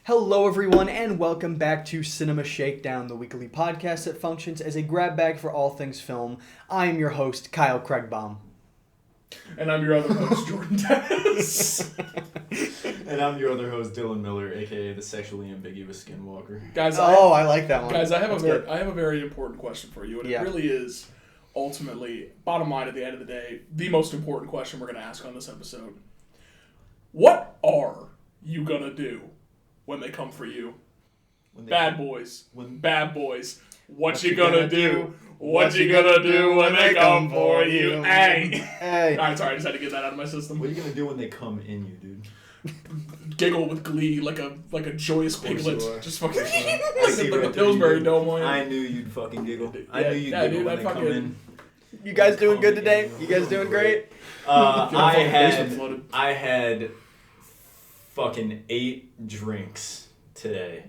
Hello everyone and welcome back to Cinema Shakedown, the weekly podcast that functions as a grab bag for all things film. I am your host, Kyle Craigbaum. And I'm your other host, Jordan Dennis. And I'm your other host, Dylan Miller, aka the sexually ambiguous Skinwalker. Guys, I like that one. Guys, I have a very important question for you, and Yeah. it really is ultimately, bottom line at the end of the day, the most important question we're going to ask on this episode. What are you going to do when they come for you? Bad boys. What you gonna do? What you gonna do when they come for you? Hey. Alright, sorry, I just had to get that out of my system. What are you gonna do when they come in you, dude? Giggle with glee like a joyous piglet. Just fucking like the Pillsbury Doughboy. I knew you'd fucking giggle. I knew you'd giggle when they come in. You guys doing good today? You guys doing great? I had fucking 8 drinks today.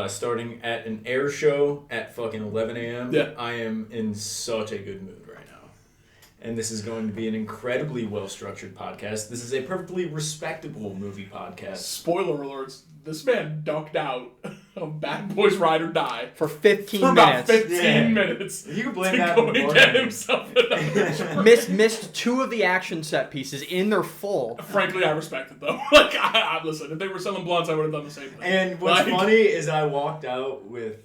Starting at an air show at fucking 11 a.m. Yeah. I am in such a good mood right now. And this is going to be an incredibly well-structured podcast. This is a perfectly respectable movie podcast. Spoiler alerts. This man ducked out of Bad Boys Ride or Die For 15 for minutes. about 15 minutes. You can blame to that go on and Morgan. get himself another drink. Missed 2 of the action set pieces in their full. Frankly, I respect it though. Like, I listen. If they were selling blunts, I would have done the same thing. And what's Like- funny is I walked out with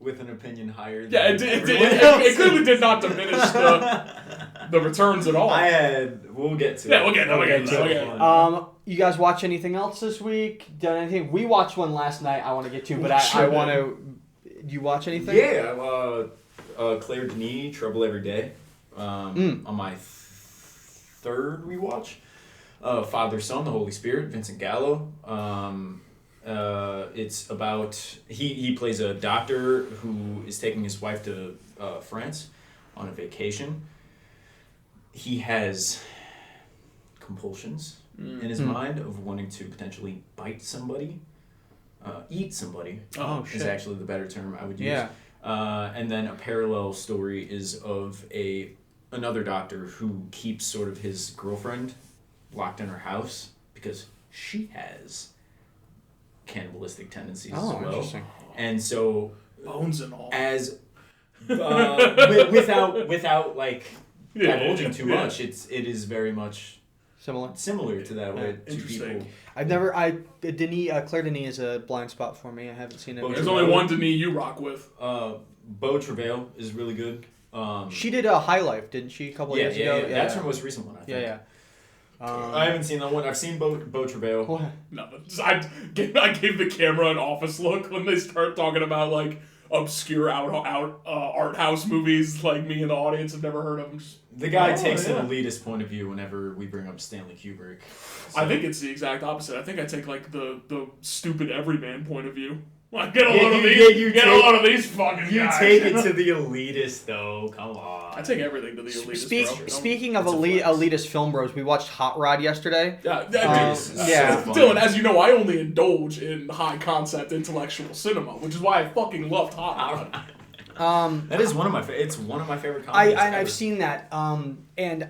an opinion higher than Yeah, everyone else. it clearly did not diminish the returns at all. We'll get to it. Yeah, we'll get to it. You guys watch anything else this week? Done anything? We watched one last night I want to get to, but I want to... Do you watch anything? Yeah, Claire Denis, Trouble Every Day. On my third rewatch. Father, Son, the Holy Spirit, Vincent Gallo. It's about... He plays a doctor who is taking his wife to France on a vacation. He has compulsions in his mind of wanting to potentially bite somebody. Eat somebody is actually the better term I would use. Yeah. And then a parallel story is of another doctor who keeps sort of his girlfriend locked in her house because she has cannibalistic tendencies as well. Interesting. And so Bones and all. as without like divulging too much, it is very much similar to that way. To Interesting. people. I've never... Claire Denis is a blind spot for me. I haven't seen it. There's only one Denis you rock with. Beau Travail is really good. She did a High Life, didn't she, a couple years ago? Yeah. That's her most recent one, I think. Yeah. I haven't seen that one. I've seen Beau Travail. What? No, I gave the camera an office look when they start talking about like obscure art house movies like me and the audience have never heard of them. The guy takes an elitist point of view whenever we bring up Stanley Kubrick. So. I think it's the exact opposite. I think I take like the stupid everyman point of view. Like, get a load of these fucking guys. You take it to the elitist though. Come on. I take everything to the elitist. Bro. Speaking of elitist film bros, we watched Hot Rod yesterday. Yeah. So Dylan, as you know, I only indulge in high concept intellectual cinema, which is why I fucking loved Hot Rod. That is one of my it's one of my favorite comedies. I've seen that. And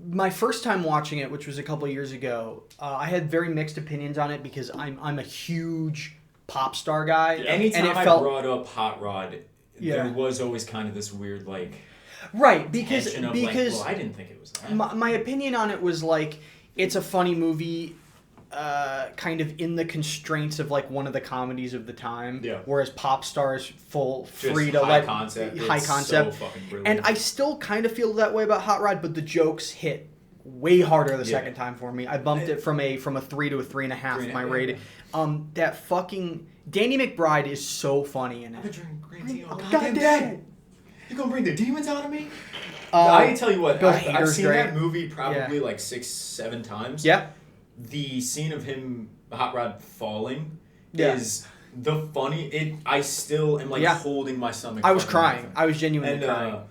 my first time watching it, which was a couple of years ago, I had very mixed opinions on it because I'm a huge pop star guy. Yeah. Anytime I brought up Hot Rod, there was always kind of this weird like because I didn't think it was that. My opinion on it was like it's a funny movie, kind of in the constraints of like one of the comedies of the time. Yeah. Whereas Pop Star is free to high let concept. high It's concept. So fucking brilliant. And I still kind of feel that way about Hot Rod, but the jokes hit way harder the second time for me. I bumped it from a 3 to a 3.5 my rating. That fucking Danny McBride is so funny in it. I've been drinking green tea all God goddamn damn day. You gonna bring the demons out of me? I tell you what, I've seen great. that movie probably like 6-7 times. Yeah. The scene of him, Hot Rod, falling is the funny. I still am like holding my stomach. I was crying. I was genuinely crying.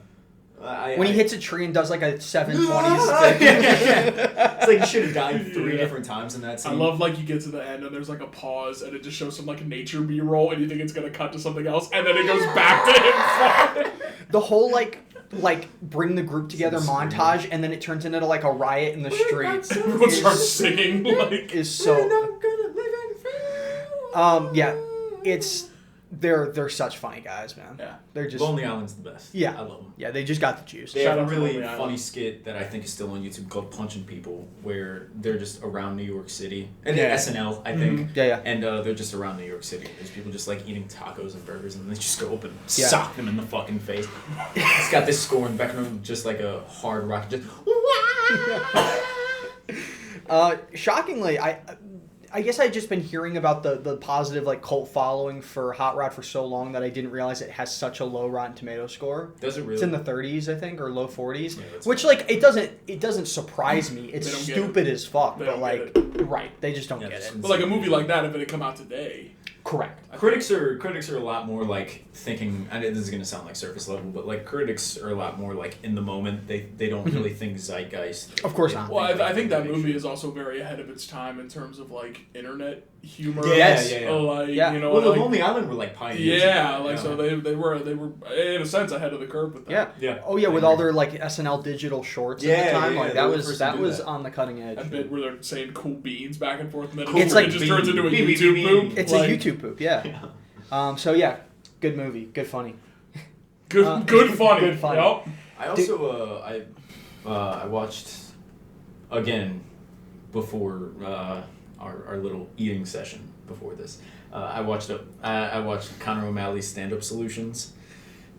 When he hits a tree and does like a 720. It's like you should have died 3 different times in that scene. I love like you get to the end and there's like a pause and it just shows some like nature B-roll and you think it's gonna cut to something else and then it goes back to him falling. The whole like bring the group together montage and then it turns into like a riot in the streets. Everyone starts singing like is so. We're not gonna live Yeah, they're such funny guys, man. Yeah. They're just Lonely Island's the best. Yeah. I love them. Yeah, they just got the juice. They Shout have out a to really Lonely funny Island. skit that I think is still on YouTube called Punching People, where they're just around New York City. And Yeah. SNL, I think. Yeah, yeah. And they're just around New York City. There's people just like eating tacos and burgers, and they just go up and Yeah. sock them in the fucking face. It's got this score in the background, just like a hard rock. Just. Shockingly, I guess I'd just been hearing about the positive like cult following for Hot Rod for so long that I didn't realize it has such a low Rotten Tomato score. Does it really? It's in the 30s, I think, or low 40s. Yeah, that's which fine. like it doesn't surprise me. It's They don't get stupid as fuck, They but don't like get right, they just don't Yeah, get this it. one's- But like a movie like that, if it had come out today, Correct. Critics are a lot more like thinking. I know this is gonna sound like surface level, but like critics are a lot more like in the moment. They don't really think zeitgeist. Of course They not. well, I think that they movie should. is also very ahead of its time in terms of like internet humor. Yes. Yeah. Like Yeah. you know, Well, the like, Lonely Island were like pioneers. yeah, in like that, so they were in a sense ahead of the curve with that. Yeah. Yeah. Oh yeah, I with agree. all their like SNL digital shorts at Yeah, the time, yeah, like they that were the was first to that do was that. on the cutting edge. A bit where they're saying cool beans back and forth, and then Cool It's like it just turns into a bean, YouTube bean, poop. bean. It's like, a YouTube poop, yeah. So yeah, good movie, good funny. good, Good funny. funny. Yep. I also I watched again before our little eating session before this. I watched Conor O'Malley's stand-up solutions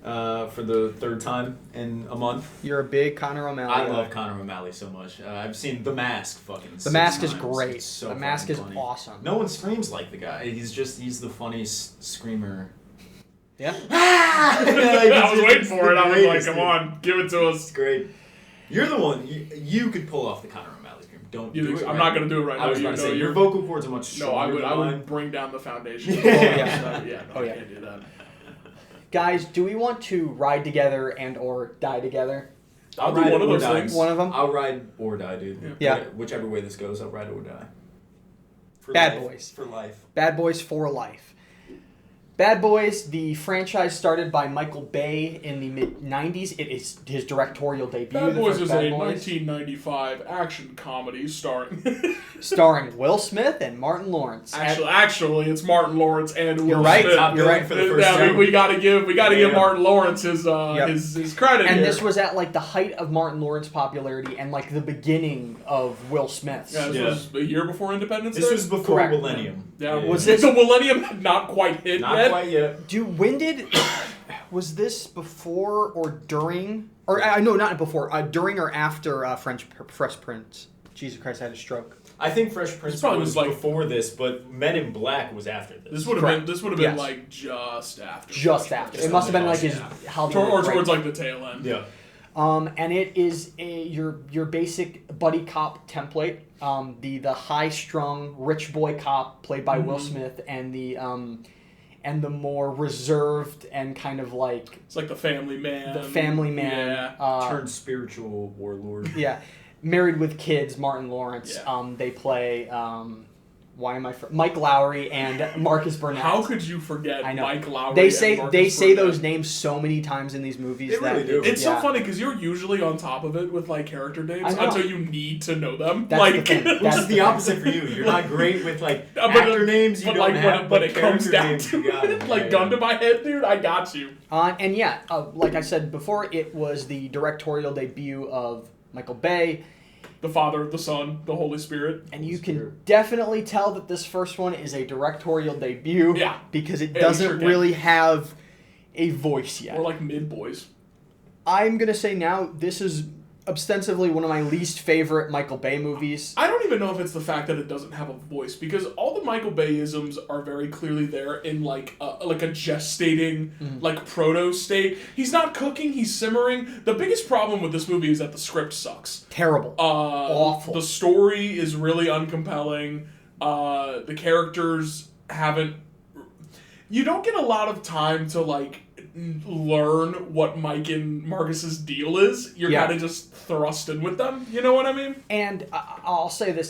for the third time in a month. You're a big Conor O'Malley. I guy. love Conor O'Malley so much. I've seen The Mask fucking. The six Mask is times. great. It's so The Mask is fucking funny. awesome. No one screams like the guy. He's the funniest screamer. Yeah. I was waiting for it. I was like, come on, give it to It's us. great. You're the one. You could pull off the Conor O'Malley scream. Don't You do think it. so? I'm right not gonna do it right now. I was You going to know say your you're- vocal cords are much No, stronger. I than would mine. bring down the foundation. yeah. Yeah, no, Oh, I yeah. can't do that. Guys, do we want to ride together and or die together? I'll do ride one of or those die. things. One of them? I'll ride or die, dude. Yeah. Whichever way this goes, I'll ride or die. For Bad life. Boys. For life. Bad Boys for Life. Bad Boys, the franchise started by Michael Bay in the mid-90s. It is his directorial debut. Bad the Boys first is Bad a Boys, 1995 action comedy starring. starring Will Smith and Martin Lawrence. Actually, it's Martin Lawrence and Will You're right. Smith. Top You're billing right. for the first Yeah, time. we gotta give Yeah. Martin Lawrence his Yep. his credit And here. this was at like the height of Martin Lawrence popularity and like the beginning of Will Smith's. yeah, this Yeah. was a year before Independence This Day. was before Correct. Millennium. Yeah, Was this this- the Millennium had not quite hit Not yet? quite yet. When did was this before or during or no, not before, during or after Fresh Prince? Jesus Christ, I had a stroke. I think Fresh Prince This probably was was like- before this, but Men in Black was after this. This would have Correct. been Yes. like just after. Just Fresh after. Prince. It must have been like his Yeah. Hollywood Or break. towards like the tail end. Yeah. And it is your basic buddy cop template. The high strung rich boy cop played by Will Smith and the more reserved and kind of like It's like the Family Man. the family man. Yeah. Turned spiritual warlord. Yeah, married with kids. Martin Lawrence. Yeah. They play. Mike Lowry and Marcus Burnett. How could you forget I know. Mike Lowry? They and say Marcus say Burnett? those names so many times in these movies They that really do. It's yeah. so funny because you're usually on top of it with like character names I know. until you need to know them. That's like, the thing. Which That's is the opposite for you. You're not great with like But actor names. You but don't like have, when it comes character down names, to you got it, it. like Yeah, gun yeah. to my head, dude, I got you. And yeah, like I said before, it was the directorial debut of Michael Bay, The Father, the Son, the Holy Spirit. and you can definitely tell that this first one is a directorial debut. Yeah. because it Yeah, you doesn't sure can. really have a voice yet. Or like mid boys. I'm gonna say now this is ostensibly one of my least favorite Michael Bay movies. I don't even know if it's the fact that it doesn't have a voice because all the Michael Bay-isms are very clearly there in like a gestating like proto state. He's not cooking, he's simmering. The biggest problem with this movie is that the script sucks. Terrible. Awful. The story is really uncompelling. The characters haven't. You don't get a lot of time to like learn what Mike and Marcus's deal is. You're Yeah. kind of just thrust in with them. You know what I mean? And I'll say this.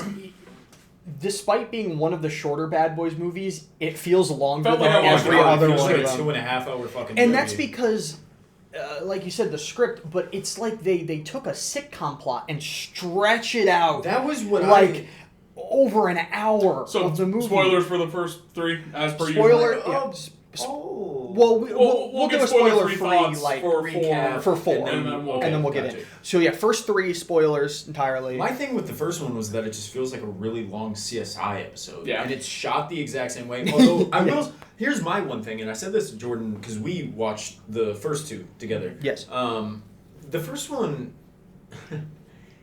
Despite being one of the shorter Bad Boys movies, it feels longer Felt than like every it other feels one like of a them. 2.5 hour fucking And movie. that's because, like you said, the script, but it's like they took a sitcom plot and stretch it out. That was what like over an hour So of the movie. spoilers for the first 3, as per Spoiler. usual. Yeah. Oh. Well, we'll do a spoiler-free thoughts like recap for 4, and then we'll get in. So yeah, first 3 spoilers entirely. My thing with the first one was that it just feels like a really long CSI episode. Yeah. And it's shot the exact same way. Although, here's my one thing, and I said this to Jordan because we watched the first 2 together. Yes. The first one,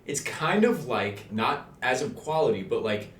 it's kind of like, not as of quality, but like,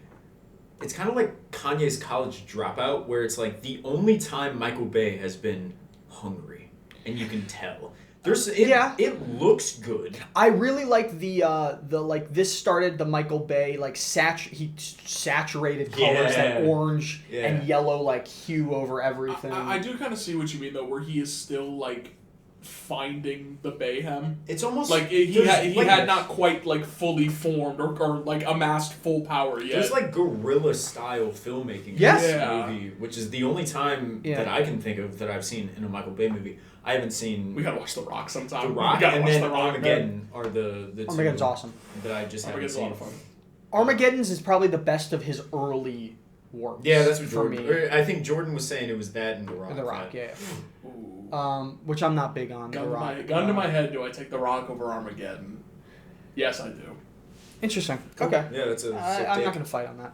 it's kind of like Kanye's College Dropout, where it's like the only time Michael Bay has been hungry, and you can tell. It looks good. I really like the like this started the Michael Bay like he saturated colors, that orange and yellow like hue over everything. I do kind of see what you mean though, where he is still like finding the Bayhem. It's almost like he had not quite like fully formed or like amassed full power yet. There's like guerrilla style filmmaking Yes. in this movie, which is the only time that I can think of that I've seen in a Michael Bay movie. I haven't seen. We gotta watch The Rock sometime. The Rock we gotta and watch then The Rock, Armageddon are the two Armageddon's awesome. that I just haven't Armageddon's a seen. lot of fun. Armageddon's is probably the best of his early works. Yeah, that's what for Jordan. me. Or I think Jordan was saying it was that and The Rock. The Rock, yeah. Ooh. Which I'm not big on. The Rock. Gun to my head, do I take The Rock over Armageddon? Yes, I do. Interesting. Cool. Okay. Yeah, that's a sick I'm take. not gonna fight on that.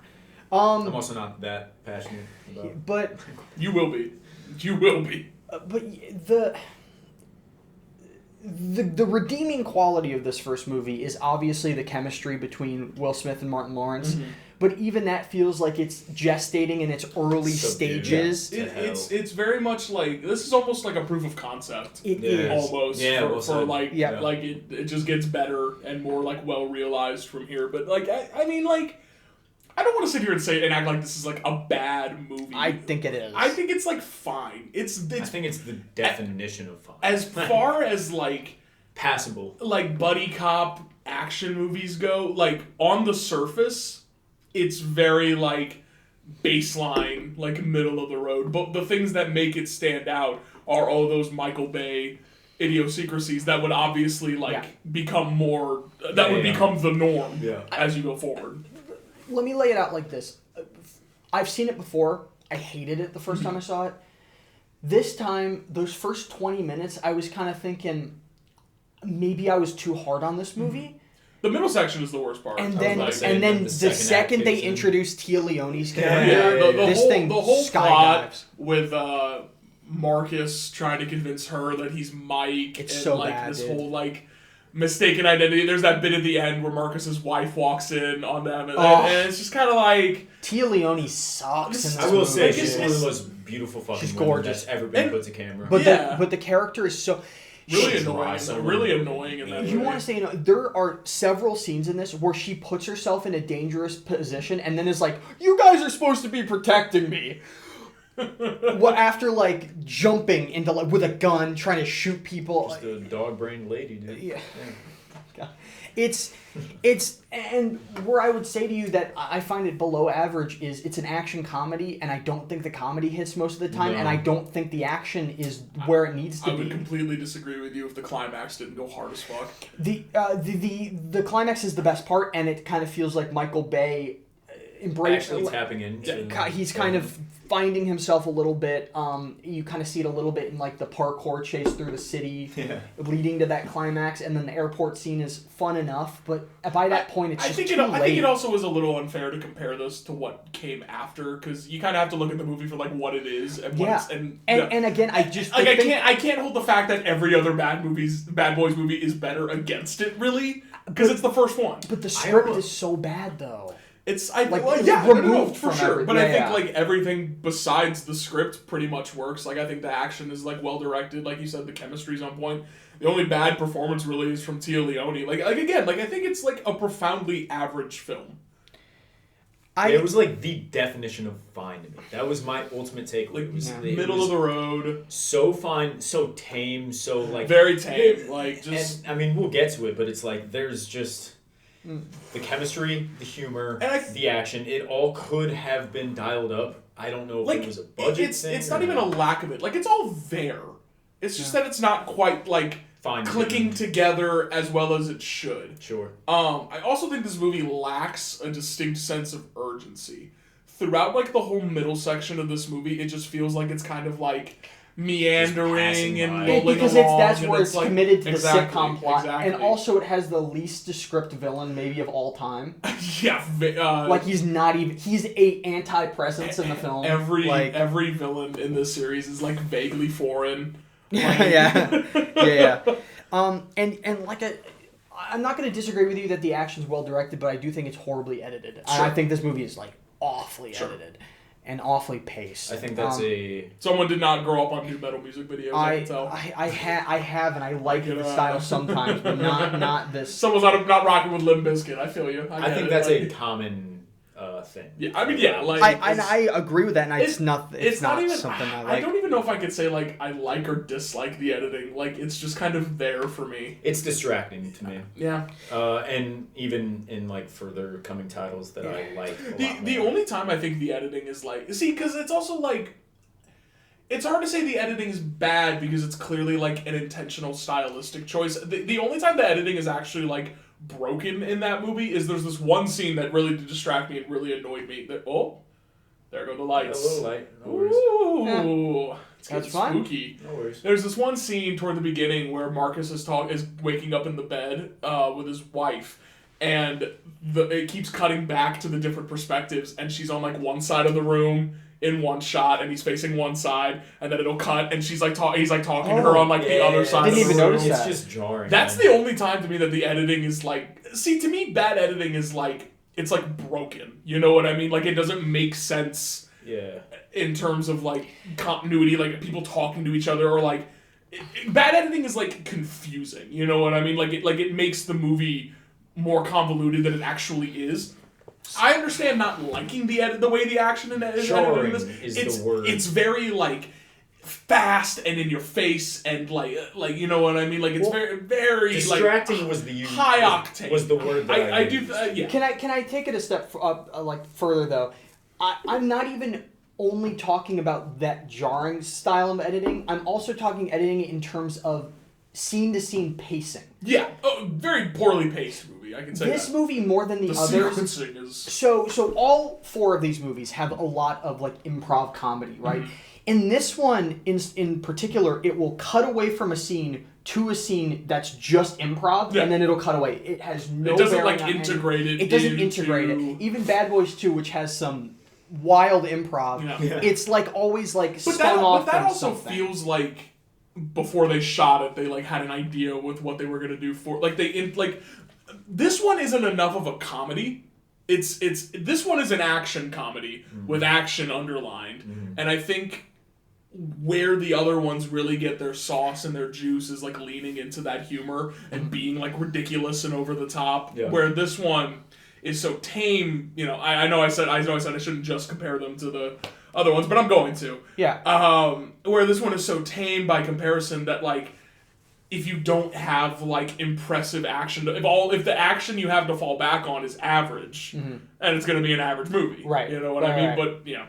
I'm also not that passionate about. But You will be. You will be. but the redeeming quality of this first movie is obviously the chemistry between Will Smith and Martin Lawrence. Mm-hmm. But even that feels like it's gestating in its early stages. It's very much like this is almost like a proof of concept. It is. Almost for like like it just gets better and more like well realized from here. But like I mean like I don't want to sit here and say and act like this is like a bad movie. I think it is. I think it's like fine. I think it's the definition of fun. As far as like passable, like buddy cop action movies go, like on the surface, it's very like baseline, like middle of the road. But the things that make it stand out are all those Michael Bay idiosyncrasies that would obviously become more become the norm as you go forward. Let me lay it out like this. I've seen it before. I hated it the first time I saw it. This time, those first 20 minutes, I was kind of thinking maybe I was too hard on this movie. The middle section is the worst part. And then the second they introduce Tia Leone's character, the whole plot with Marcus trying to convince her that he's Mike, it's and so like bad, this dude. whole like mistaken identity. There's that bit at the end where Marcus's wife walks in on them, and it's just kind of like Tia Leone sucks. In this I will movie. say she's one of the most beautiful fucking women gorgeous. that's ever been put to camera. But the character is so. Really annoying in that movie. You want to say, there are several scenes in this where she puts herself in a dangerous position and then is like, you guys are supposed to be protecting me. Well, after like jumping into like with a gun, trying to shoot people. Just a dog-brained lady, dude. Yeah. It's and where I would say to you that I find it below average is it's an action comedy, and I don't think the comedy hits most of the time, and I don't think the action is where it needs to be. I would completely disagree with you if the climax didn't go hard as fuck. The climax is the best part, and it kind of feels like Michael Bay actually tapping into. He's kind of finding himself a little bit. You kind of see it a little bit in like the parkour chase through the city, leading to that climax, and then the airport scene is fun enough. But by that point, it's just too late. I think it also is a little unfair to compare this to what came after, because you kind of have to look at the movie for like what it is and what it's and again, I just like I can't hold the fact that every other Bad Boys movie is better against it really, because it's the first one. But the script is so bad though. It's removed for sure. But I think like everything besides the script pretty much works. Like I think the action is like well directed. Like you said, the chemistry's on point. The only bad performance really is from Tia Leone. Like again, like I think it's like a profoundly average film. It was like the definition of fine to me. That was my ultimate takeaway. Like it was middle of the road. So fine, so tame, so like very tame. Like just. And, I mean, we'll get to it, but it's like there's just. The chemistry, the humor, the action, it all could have been dialed up. I don't know if it was a budget thing. It's not even a lack of it. Like, it's all there. It's just that it's not quite, like, clicking together as well as it should. Sure. I also think this movie lacks a distinct sense of urgency. Throughout, like, the whole middle section of this movie, it just feels like it's kind of, like, meandering and rolling because along. That's where it's like, committed to exactly, the sitcom plot. exactly. And also it has the least descript villain maybe of all time. Yeah. Like, he's not even... He's a anti-presence in the film. Every villain in this series is, like, vaguely foreign. Yeah. And like I'm not going to disagree with you that the action's well directed, but I do think it's horribly edited. Sure. I think this movie is like awfully edited and awfully paced. I think that's someone did not grow up on new metal music videos. I can tell. I have, and I like the style sometimes, but not this. Someone's not rocking with Limp Bizkit. I feel you. I think that's a common thing. Yeah, I mean, yeah, like I agree with that, and it's not even something I like. I don't even know if I could say like I like or dislike the editing. Like, it's just kind of there for me. It's distracting to me. Yeah. And even in like further coming titles that I like. The only time I think the editing is like, see, because it's also like, it's hard to say the editing is bad because it's clearly like an intentional stylistic choice. The only time the editing is actually like broken in that movie is there's this one scene that really did distract me and really annoyed me. There go the lights. A little light. No worries. Ooh, it's getting That's fine. spooky. No worries. There's this one scene toward the beginning where Marcus is waking up in the bed with his wife, and it keeps cutting back to the different perspectives, and she's on like one side of the room in one shot, and he's facing one side, and then it'll cut, and he's like talking to her on like the other side. Didn't of the even room. notice that. It's just jarring. That's the only time to me that the editing is like. See, to me, bad editing is like it's like broken. You know what I mean? Like, it doesn't make sense. Yeah. In terms of like continuity, like people talking to each other, or like bad editing is like confusing. You know what I mean? Like it makes the movie more convoluted than it actually is. I understand not liking the way the action is edited in this. Is the word. It's very like fast and in your face and like you know what I mean? Like it's very distracting like was the high octane was the word that I do. Yeah. Can I take it a step further though? I'm not even only talking about that jarring style of editing. I'm also talking editing in terms of scene to scene pacing. Yeah, very poorly paced movie. I can say this that. movie more than the others. Sequencing is so all four of these movies have a lot of like improv comedy, right? Mm-hmm. In this one, in particular, it will cut away from a scene to a scene that's just improv, and then it'll cut away. It has no. It doesn't like integrate it. It doesn't integrate it. Even Bad Boys 2, which has some wild improv, it's like always like spun off. But that also something. feels like before they shot it, they like had an idea with what they were gonna do for this one isn't enough of a comedy. It's this one is an action comedy with action underlined, and I think where the other ones really get their sauce and their juice is like leaning into that humor and being like ridiculous and over the top. Yeah. Where this one is so tame. You know, I know I said I shouldn't just compare them to the other ones, but I'm going to. Yeah. Where this one is so tame by comparison that like if you don't have like impressive action, if the action you have to fall back on is average, and it's going to be an average movie, right? You know what I mean? Right. But yeah.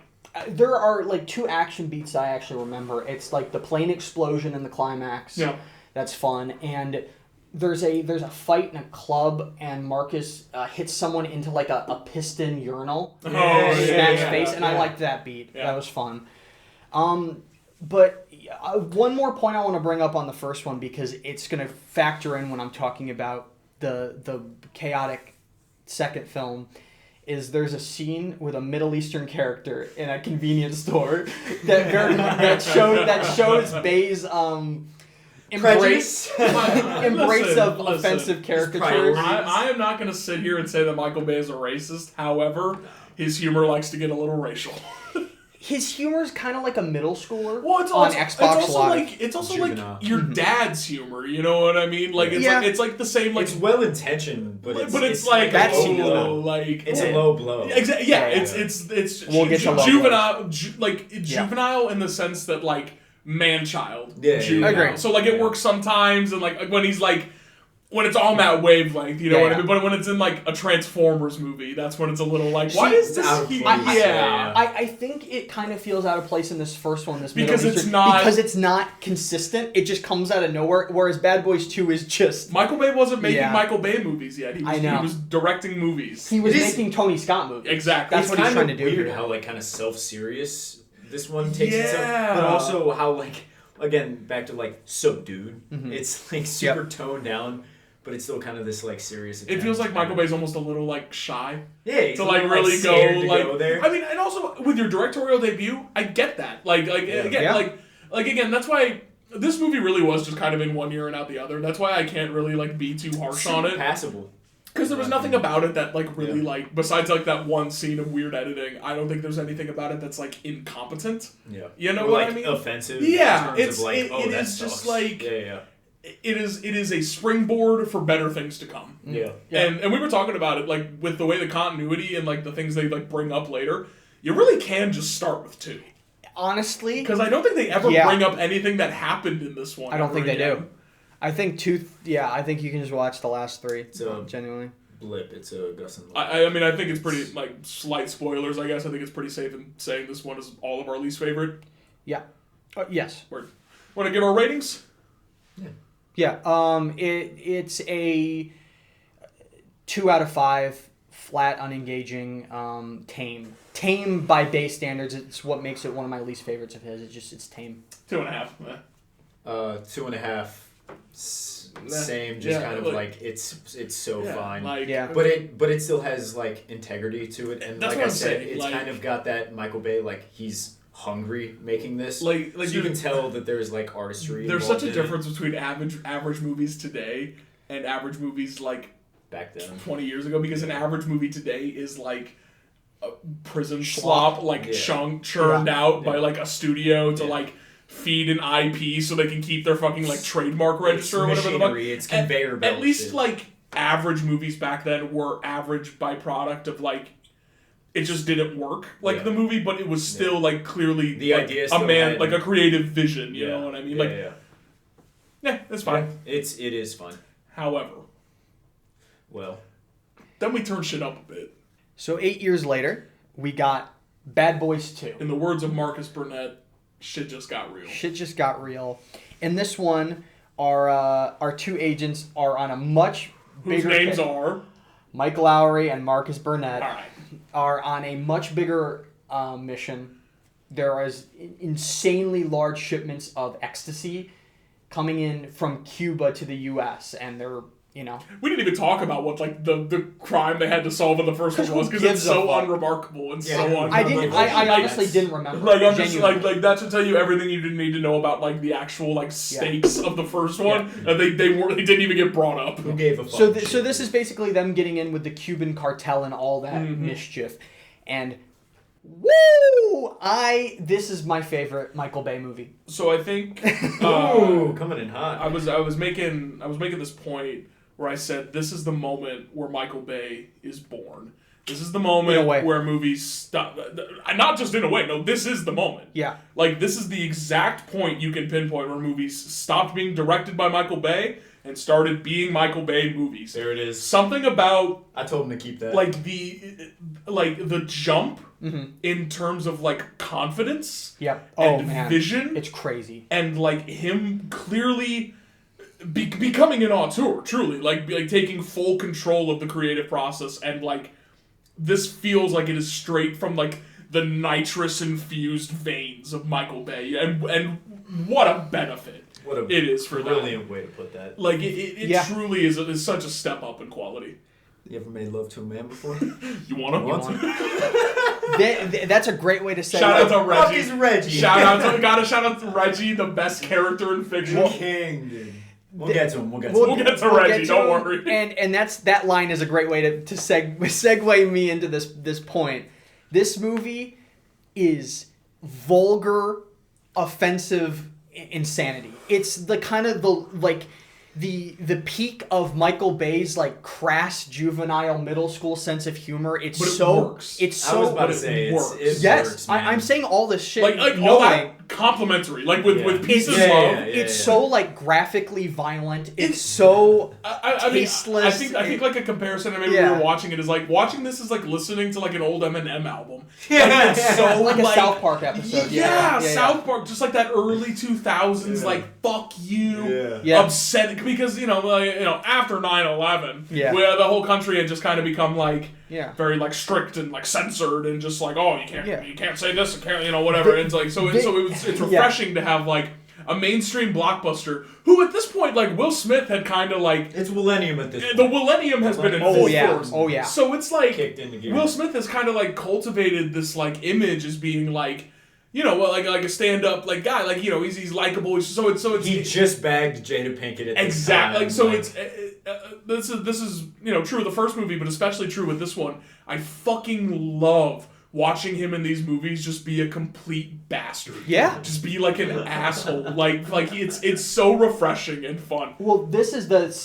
There are like two action beats I actually remember. It's like the plane explosion in the climax. Yeah. That's fun. And there's a fight in a club, and Marcus hits someone into like a piston urinal. Smash face, and I liked that beat. Yeah. That was fun. But one more point I want to bring up on the first one, because it's going to factor in when I'm talking about the chaotic second film. Is there's a scene with a Middle Eastern character in a convenience store that shows Bay's embrace of offensive caricatures. I am not going to sit here and say that Michael Bay is a racist. However, his humor likes to get a little racial. His humor is kind of like a middle schooler. Well, it's on Xbox Live. It's also like your dad's humor. You know what I mean? Like it's like the same. Like it's well intentioned, but it's like that low, like it's a low blow. Exactly. Yeah, it's we'll get to juvenile, juvenile in the sense that like man-child. Yeah, juvenile. I agree. So like it works sometimes, and like when he's like. when it's on that wavelength, you know Yeah, what I yeah. mean? But when it's in like a Transformers movie, that's when it's a little like, why See, is this out of here? place. Yeah. I think it kind of feels out of place in this first one. Because it's not- because it's not consistent. It just comes out of nowhere. Whereas Bad Boys 2 is just Michael Bay wasn't making Yeah. Michael Bay movies yet. He was, I know. He was directing movies. he was It is- making Tony Scott movies. Exactly. That's It's what he's kind trying of to do. weird here. how like kind of self-serious this one takes Yeah. itself, but also how like again back to like subdued. Mhm. It's like super toned down, but it's still kind of this like serious. It feels like Michael Bay's almost a little like shy yeah, he's to a like little, really scared to like. go there. I mean, and also with your directorial debut, I get that. Like again, Yeah. like again, that's why this movie really was just kind of in one ear and out the other. That's why I can't really like be too harsh on it. Passable. Because there was nothing about it that like really Yeah. like besides like that one scene of weird editing. I don't think there's anything about it that's like incompetent. Yeah, You know or, what like, I mean? offensive. Yeah, in terms of, like, it that is just sucks. like- yeah. It is a springboard for better things to come. Yeah. Yeah. And we were talking about it like with the way the continuity and like the things they like bring up later. You really can just start with 2 Honestly, because I don't think they ever Yeah. bring up anything that happened in this one. I don't ever think they again. do. I think 2. Yeah, I think you can just watch the last 3. So- Genuinely. Blip. It's a Gus and Blip. I mean I think it's pretty like slight spoilers. I guess I think it's pretty safe in saying this one is all of our least favorite. Yes. Want to give our ratings? Yeah. It's a 2 out of 5. Flat, unengaging, tame. Tame by base standards. It's what makes it one of my least favorites of his. It's tame. 2.5. 2.5. Same, just Yeah, kind of like it's so Yeah, fine. Like, Yeah. But it still has like integrity to it, and That's like what I I'm said, saying, it's like- kind of got that Michael Bay like he's hungry making this. like so you there- can tell that there's like artistry. there's such involved a in it difference between average movies today and average movies like back then. 20 years ago because an average movie today is like a prison Slop. slop like Yeah. churned out by Yeah. like a studio to Yeah. like feed an IP so they can keep their fucking like trademark register or It's whatever the fuck. machinery, it's conveyor At belts. least like average movies back then were average byproduct of like it just didn't work like Yeah. the movie, but it was still like clearly The like, idea a still man had- like a creative vision. You know what I mean? Like yeah. it's fine. It is fun. However, Well, then we turn shit up a bit. So 8 years later, we got Bad Boys 2. In the words of Marcus Burnett, shit just got real. Shit just got real. In this one, our 2 agents are on a much Whose bigger names ca- are Mike Lowry and Marcus Burnett all right. are on a much bigger mission. There is insanely large shipments of ecstasy coming in from Cuba to the U.S. and they're, you know, We didn't even talk about what like the crime they had to solve in the first one 'Cause was who because it's gives a so fuck? unremarkable and Yeah. so I didn't. I Like, honestly didn't remember. Like I'm just genuinely. like that should tell you everything you didn't need to know about like the actual like stakes of the first one. And they didn't even get brought up. who gave a fuck? So this is basically them getting in with the Cuban cartel and all that Mm-hmm. mischief, and woo! This is my favorite Michael Bay movie. So I think Ooh, coming in hot. I was making this point where I said this is the moment where Michael Bay is born. This is the In a moment way. where movies stop. Not just in a way. No, this is the moment. Yeah, Like this is the exact point you can pinpoint where movies stopped being directed by Michael Bay and started being Michael Bay movies. There it is. Something about I told him to keep that. like the jump in terms of like confidence yep. and Oh man, vision it's crazy. and like him clearly becoming an auteur, truly like taking full control of the creative process, and like this feels like it is straight from like the nitrous infused veins of Michael Bay, and what a benefit what a it is for that. brilliant way to put that. Like it Yeah. truly is such a step up in quality. You ever made love to a man before? You want to? Want That's a great way to say. Shout out to Fuck Reggie. is Reggie? Shout out to Reggie, the best character in fiction. King, dude. We'll get to him. We'll get to We'll him. get to Reggie, don't worry. And that line is a great way to segue me into this point. This movie is vulgar, offensive insanity. It's the kind of the peak of Michael Bay's like crass juvenile middle school sense of humor. It's But it so works. it's so I was about to say it works. it yes. works, man. I'm saying all this shit Like all knowing that complimentary, like with peace it's, and love. it's so like graphically violent. It's so I mean, tasteless. I think like a comparison. I mean, we were watching it is like watching this is like listening to like an old Eminem album. Yeah. Like, it's so like a South Park episode. Yeah, South Park, just like that early 2000s, like fuck you, upset because after 9/11, where the whole country had just kind of become like very like strict and like censored and just like you can't say this, you can't whatever. And it's like it's refreshing to have like a mainstream blockbuster who at this point like Will Smith had kind of like it's millennium at this point. The millennium has been in full force. Oh yeah. So it's like kicked into gear. Will Smith has kind of like cultivated this like image as being like like a stand-up like guy, like he's likable. So it's he just bagged Jada Pinkett at this exactly. time. So it's this is true with the first movie, but especially true with this one. I fucking love watching him in these movies just be a complete bastard. Yeah. Just be like an asshole. Like it's so refreshing and fun. Well, this is the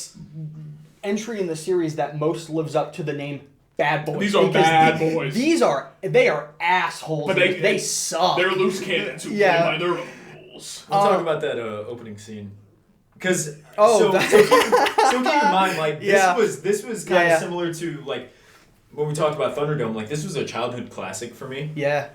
entry in the series that most lives up to the name Bad Boys. These are bad boys. They are assholes. But they suck. They're loose cannons who yeah. play by their own rules. We'll talk about that opening scene. Because so keep in mind, like this was kind of similar to like when we talked about Thunderdome. Like this was a childhood classic for me. Yeah.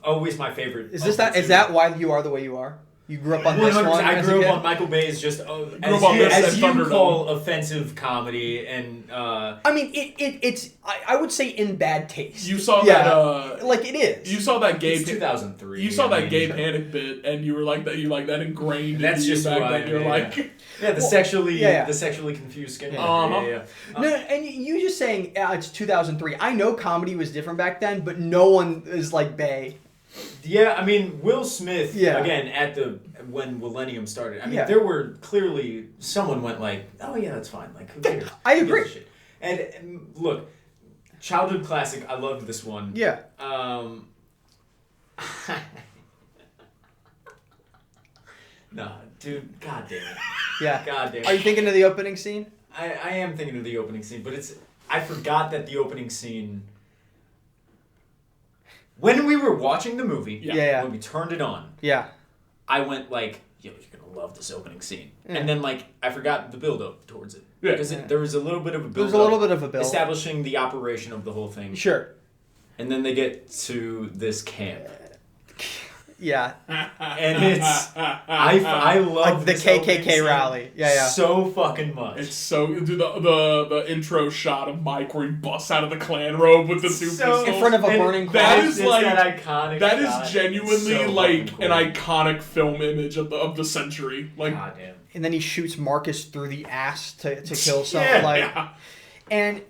Always my favorite. Is that why you are the way you are? You grew up on this one. I grew up on Michael Bay's just as you call offensive comedy, and I mean it's I would say in bad taste. You saw that like it is. You saw that gay. It's 2003. You saw that gay panic bit, and you were like that. You like that ingrained. That's into just you back then. You're like the sexually confused skin. No, and you just saying it's 2003. I know comedy was different back then, but no one is like Bay. Yeah, I mean Will Smith again when Millennium started. I mean there were clearly someone went like, oh yeah, that's fine. Like who cares? I agree. And look, childhood classic. I loved this one. Yeah. No, dude. God damn it. Yeah. God damn it. Are you thinking of the opening scene? I am thinking of the opening scene, but I forgot that the opening scene. When we were watching the movie, when we turned it on, I went like, yo, you're going to love this opening scene. Yeah. And then like, I forgot the build-up towards it. Yeah. Because there was a little bit of a build-up. There was a little bit of a build. Establishing the operation of the whole thing. Sure. And then they get to this camp. Yeah. And it's I love like the KKK rally. Yeah. So fucking much. It's so the intro shot of Mike where he busts out of the Klan robe with the two pistols in front of a burning crowd. That is like that iconic. That is genuinely like an iconic film image of the century. Like God damn. And then he shoots Marcus through the ass to kill someone. And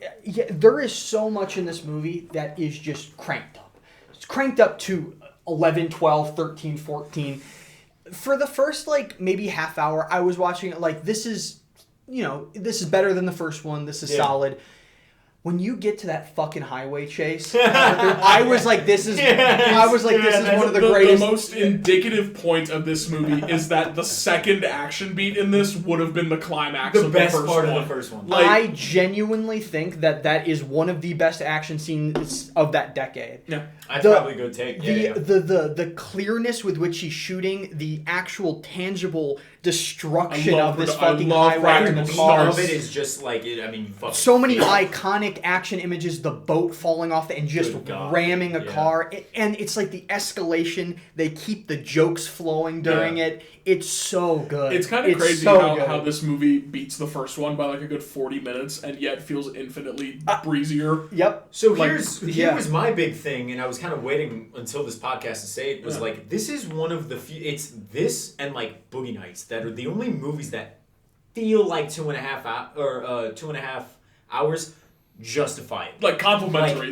there is so much in this movie that is just cranked up. It's cranked up to 11, 12, 13, 14. For the first, like, maybe half hour, I was watching it like, this is better than the first one. This is solid. When you get to that fucking highway chase, I was like, this is one of the greatest. The most indicative point of this movie is that the second action beat in this would have been the climax of the first one. The best part of the first one. Like, I genuinely think that is one of the best action scenes of that decade. Yeah. I'd probably go take the clearness with which he's shooting, the actual tangible destruction of this fucking highway and the cars. Some of it is just like so many iconic action images, the boat falling off and just ramming a car, and it's like the escalation. They keep the jokes flowing during it. It's so good. It's kind of crazy how this movie beats the first one by like a good 40 minutes and yet feels infinitely breezier. Yep. So here was my big thing, and I was kind of waiting until this podcast to say it, was like, this is one of the few, it's this and like Boogie Nights that are the only movies that feel like 2.5 hours justify it. Like complimentary.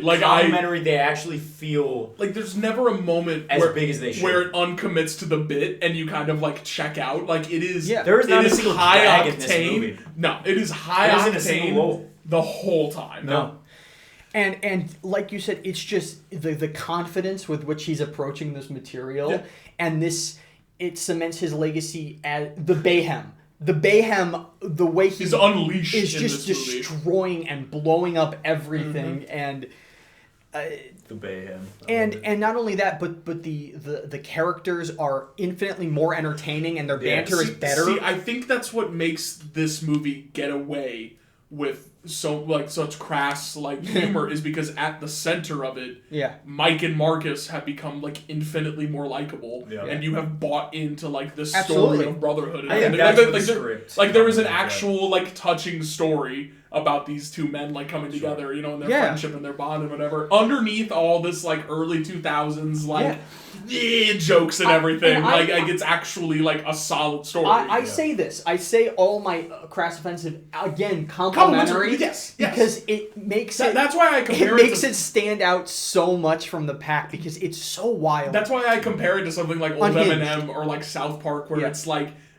They actually feel like there's never a moment as big as they should, where it uncommits to the bit and you kind of like check out. Like it is. Yeah, there is not a single high drag octane. In this movie. No, it is high octane the whole time. No. And like you said, it's just the confidence with which he's approaching this material, and it cements his legacy as the Bayhem. the Bayhem, the way he's unleashed is in just this movie. destroying and blowing up everything, and the Bayhem. and not only that, but the characters are infinitely more entertaining, and their banter is better. See, I think that's what makes this movie get away with such crass humor is because at the center of it, Mike and Marcus have become infinitely more likable, and you have bought into this story of brotherhood. And there is an actual touching story about these two men coming together, and their friendship and their bond and whatever. Underneath all this early 2000s jokes and everything, it's actually a solid story. I say this. I say all my crass offensive again complimentary. Yes. Because it makes that's why I compare it makes it stand out so much from the pack because it's so wild. That's why I compare it to something like old Eminem or South Park, where it's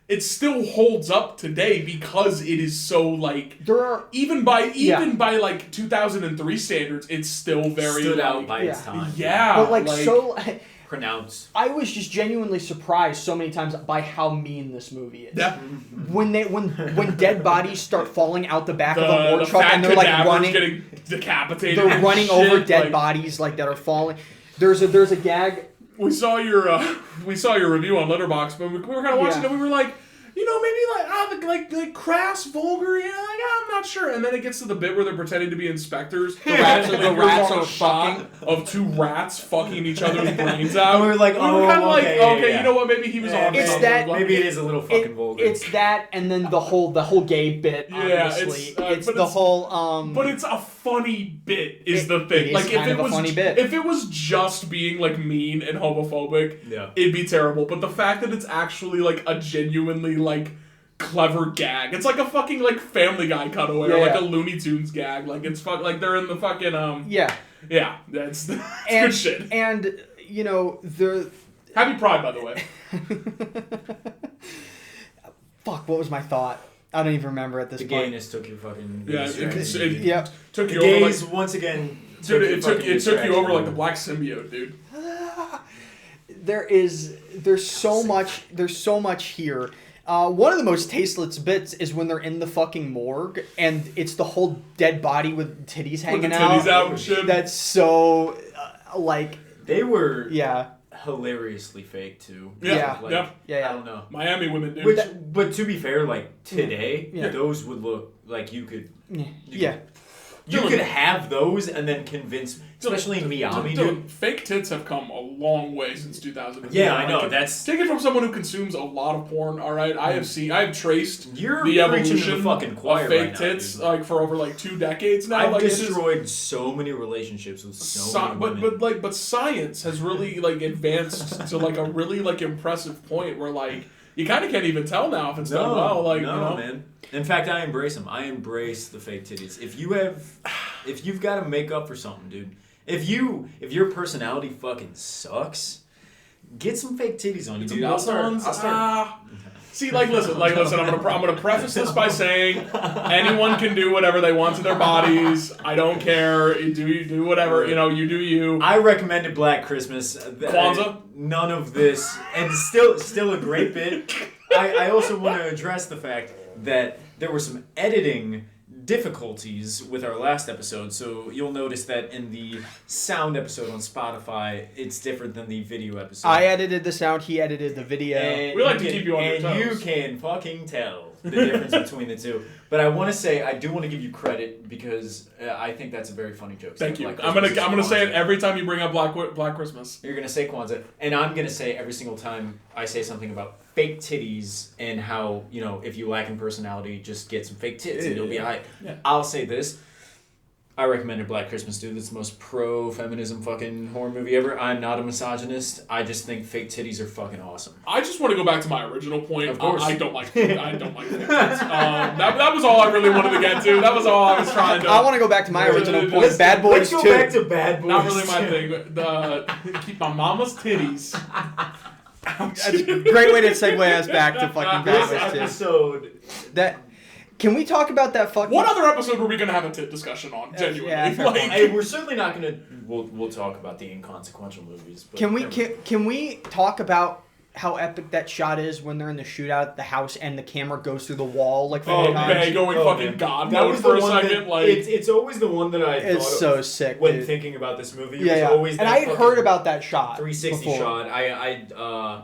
it still holds up today because it is so there are even by 2003 standards, it's still very stood out by its time. Yeah, but so. Pronounced. I was just genuinely surprised so many times by how mean this movie is. Yeah. When dead bodies start falling out the back of a war truck and they're running, getting decapitated. They're running over dead bodies that are falling. There's a gag. We saw your review on Letterboxd, but we were kind of watching it. We were like, maybe crass, vulgar. I'm not sure. And then it gets to the bit where they're pretending to be inspectors. The rats are shot of two rats fucking each other's brains out. And we were like, okay, you know what? Maybe he was on. It's that. Maybe it is a little fucking vulgar. It's that, and then the whole gay bit. Obviously, it's the whole. But it's a funny bit. Is the thing if it was just being mean and homophobic, it'd be terrible. But the fact that it's actually a genuinely clever gag. It's like a fucking Family Guy cutaway or a Looney Tunes gag. It's they're in the fucking yeah. That's good shit. And the Happy Pride, by the way. Fuck, what was my thought? I don't even remember at this point. The gayness took your fucking... it took you gays, over once again... Dude, it took you over like the black symbiote, dude. There's so much here. One of the most tasteless bits is when they're in the fucking morgue and it's the whole dead body with titties hanging out. With the titties out and shit. That's so They were hilariously fake too. Yeah. I don't know. Miami women, dude. But to be fair, today, those would look like you could. You could have those and then convince, especially in Miami, dude. Fake tits have come a long way since 2000. Yeah, I know. That's take it from someone who consumes a lot of porn. All right, I have traced the evolution of fucking fake right tits now, for over 2 decades now. I've destroyed so many relationships with so many women. But science has really advanced to a really impressive point where you kind of can't even tell now if it's done well. Man. In fact, I embrace them. I embrace the fake titties. If you've got to make up for something, dude. If your personality fucking sucks, get some fake titties on you, dude. I'll start. See, listen. I'm gonna preface this by saying anyone can do whatever they want to their bodies. I don't care. You do whatever. You do you. I recommended Black Christmas. Kwanzaa. None of this, and still a great bit. I also want to address the fact that there were some editing difficulties with our last episode, so you'll notice that in the sound episode on Spotify, it's different than the video episode. I edited the sound, he edited the video. And we like to keep you on your toes. And you can fucking tell the difference between the two. But I want to say, I do want to give you credit because I think that's a very funny joke. Thank you. I'm gonna say it every time you bring up Black Christmas. You're gonna say Kwanzaa, and I'm gonna say every single time I say something about fake titties and how if you lack in personality, just get some fake tits and you'll be alright. Yeah. I'll say this. I recommended Black Christmas, dude. It's the most pro-feminism fucking horror movie ever. I'm not a misogynist. I just think fake titties are fucking awesome. I just want to go back to my original point. Of course. I don't like fake tits. That was all I really wanted to get to. That was all I was trying to... I want to go back to my original point. Bad Boys 2. Let's go back to Bad Boys. Not really my thing. Keep my mama's titties. Great way to segue us back to fucking Bad Boys 2. Episode... Can we talk about that fucking... What other episode were we going to have a tit discussion on, genuinely? Hey, we're certainly not going to... We'll talk about the inconsequential movies. But can we talk about how epic that shot is when they're in the shootout at the house and the camera goes through the wall like Oh, times. going fucking man. God That mode was for the a one second. that, Like it's always the one that I It's thought so of sick, when dude. thinking about this movie. It Yeah, was yeah. always And that I had fucking heard about that shot 360 before. shot. I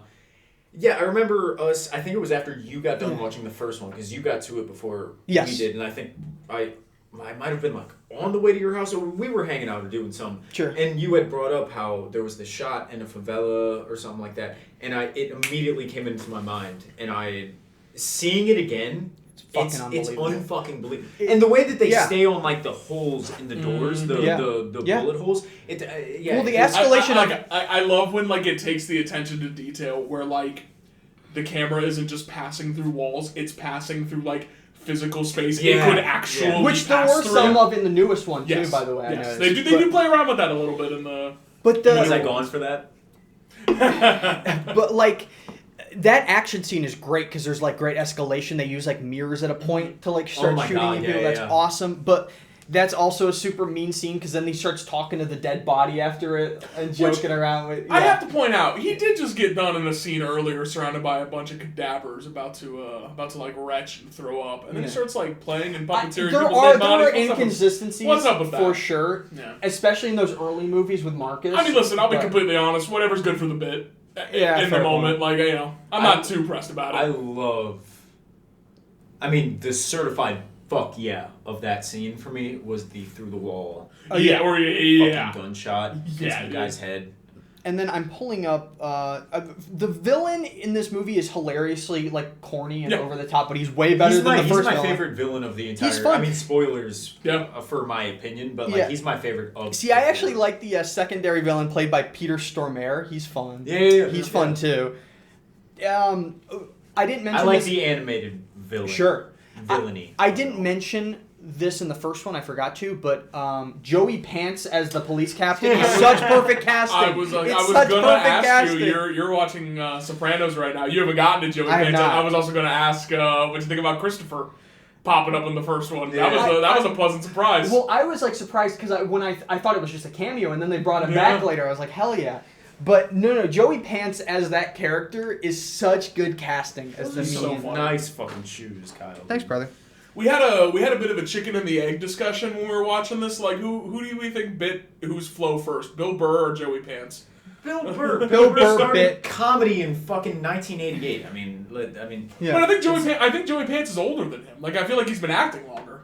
remember us. I think it was after you got done watching the first one because you got to it before we did, and I think I might have been like on the way to your house, or we were hanging out or doing something. Sure. And you had brought up how there was this shot in a favela or something like that, and it immediately came into my mind, and seeing it again. It's unfucking believable. And the way that they stay on like the holes in the doors, the bullet holes. Well, the escalation I love when like it takes the attention to detail where like the camera isn't just passing through walls; it's passing through like physical space. Yeah. It could actually which there were some of in the newest one too, Yes. by the way. Yes, they do play around with that a little bit in the. But was I gone for that? But like. That action scene is great because there's like great escalation. They use like mirrors at a point to like start shooting at people. That's awesome. But that's also a super mean scene because then he starts talking to the dead body after it and joking around with. Yeah. I have to point out, he did just get done in a scene earlier, surrounded by a bunch of cadavers about to like retch and throw up, and then he starts like playing and puppeteering people's dead bodies. There are inconsistencies what's up with that? For sure. Yeah. Especially in those early movies with Marcus. I mean, listen, I'll be completely honest. Whatever's good for the bit. In the moment, like, you know, I'm not too pressed about it. The certified fuck yeah of that scene for me was the through the wall. Fucking gunshot into the guy's head. And then I'm pulling up the villain in this movie is hilariously like corny and over the top, but he's way better than the first. He's my favorite villain of the entire. He's fun. I mean, spoilers for my opinion, but like he's my favorite of. See, I actually like the secondary villain played by Peter Stormare. He's fun. Yeah. He's fun too. I didn't mention. I like the animated villain. Sure. Villainy. I didn't mention this in the first one, I forgot to, but Joey Pants as the police captain is such perfect casting. I was gonna ask you. You're watching Sopranos right now. You haven't gotten to Joey Pants. I was also gonna ask what you think about Christopher popping up in the first one. Yeah. That was a pleasant surprise. Well, I was like surprised because when I thought it was just a cameo, and then they brought him back later. I was like, hell yeah. But no, Joey Pants as that character is such good casting as the so nice fucking shoes, Kyle. Thanks, brother. We had a bit of a chicken and the egg discussion when we were watching this. Like, who do we think bit whose flow first, Bill Burr or Joey Pants? Bill Burr. Bill Burr started bit comedy in fucking 1988. I mean, yeah. But I think Joey Pants is older than him. Like, I feel like he's been acting longer.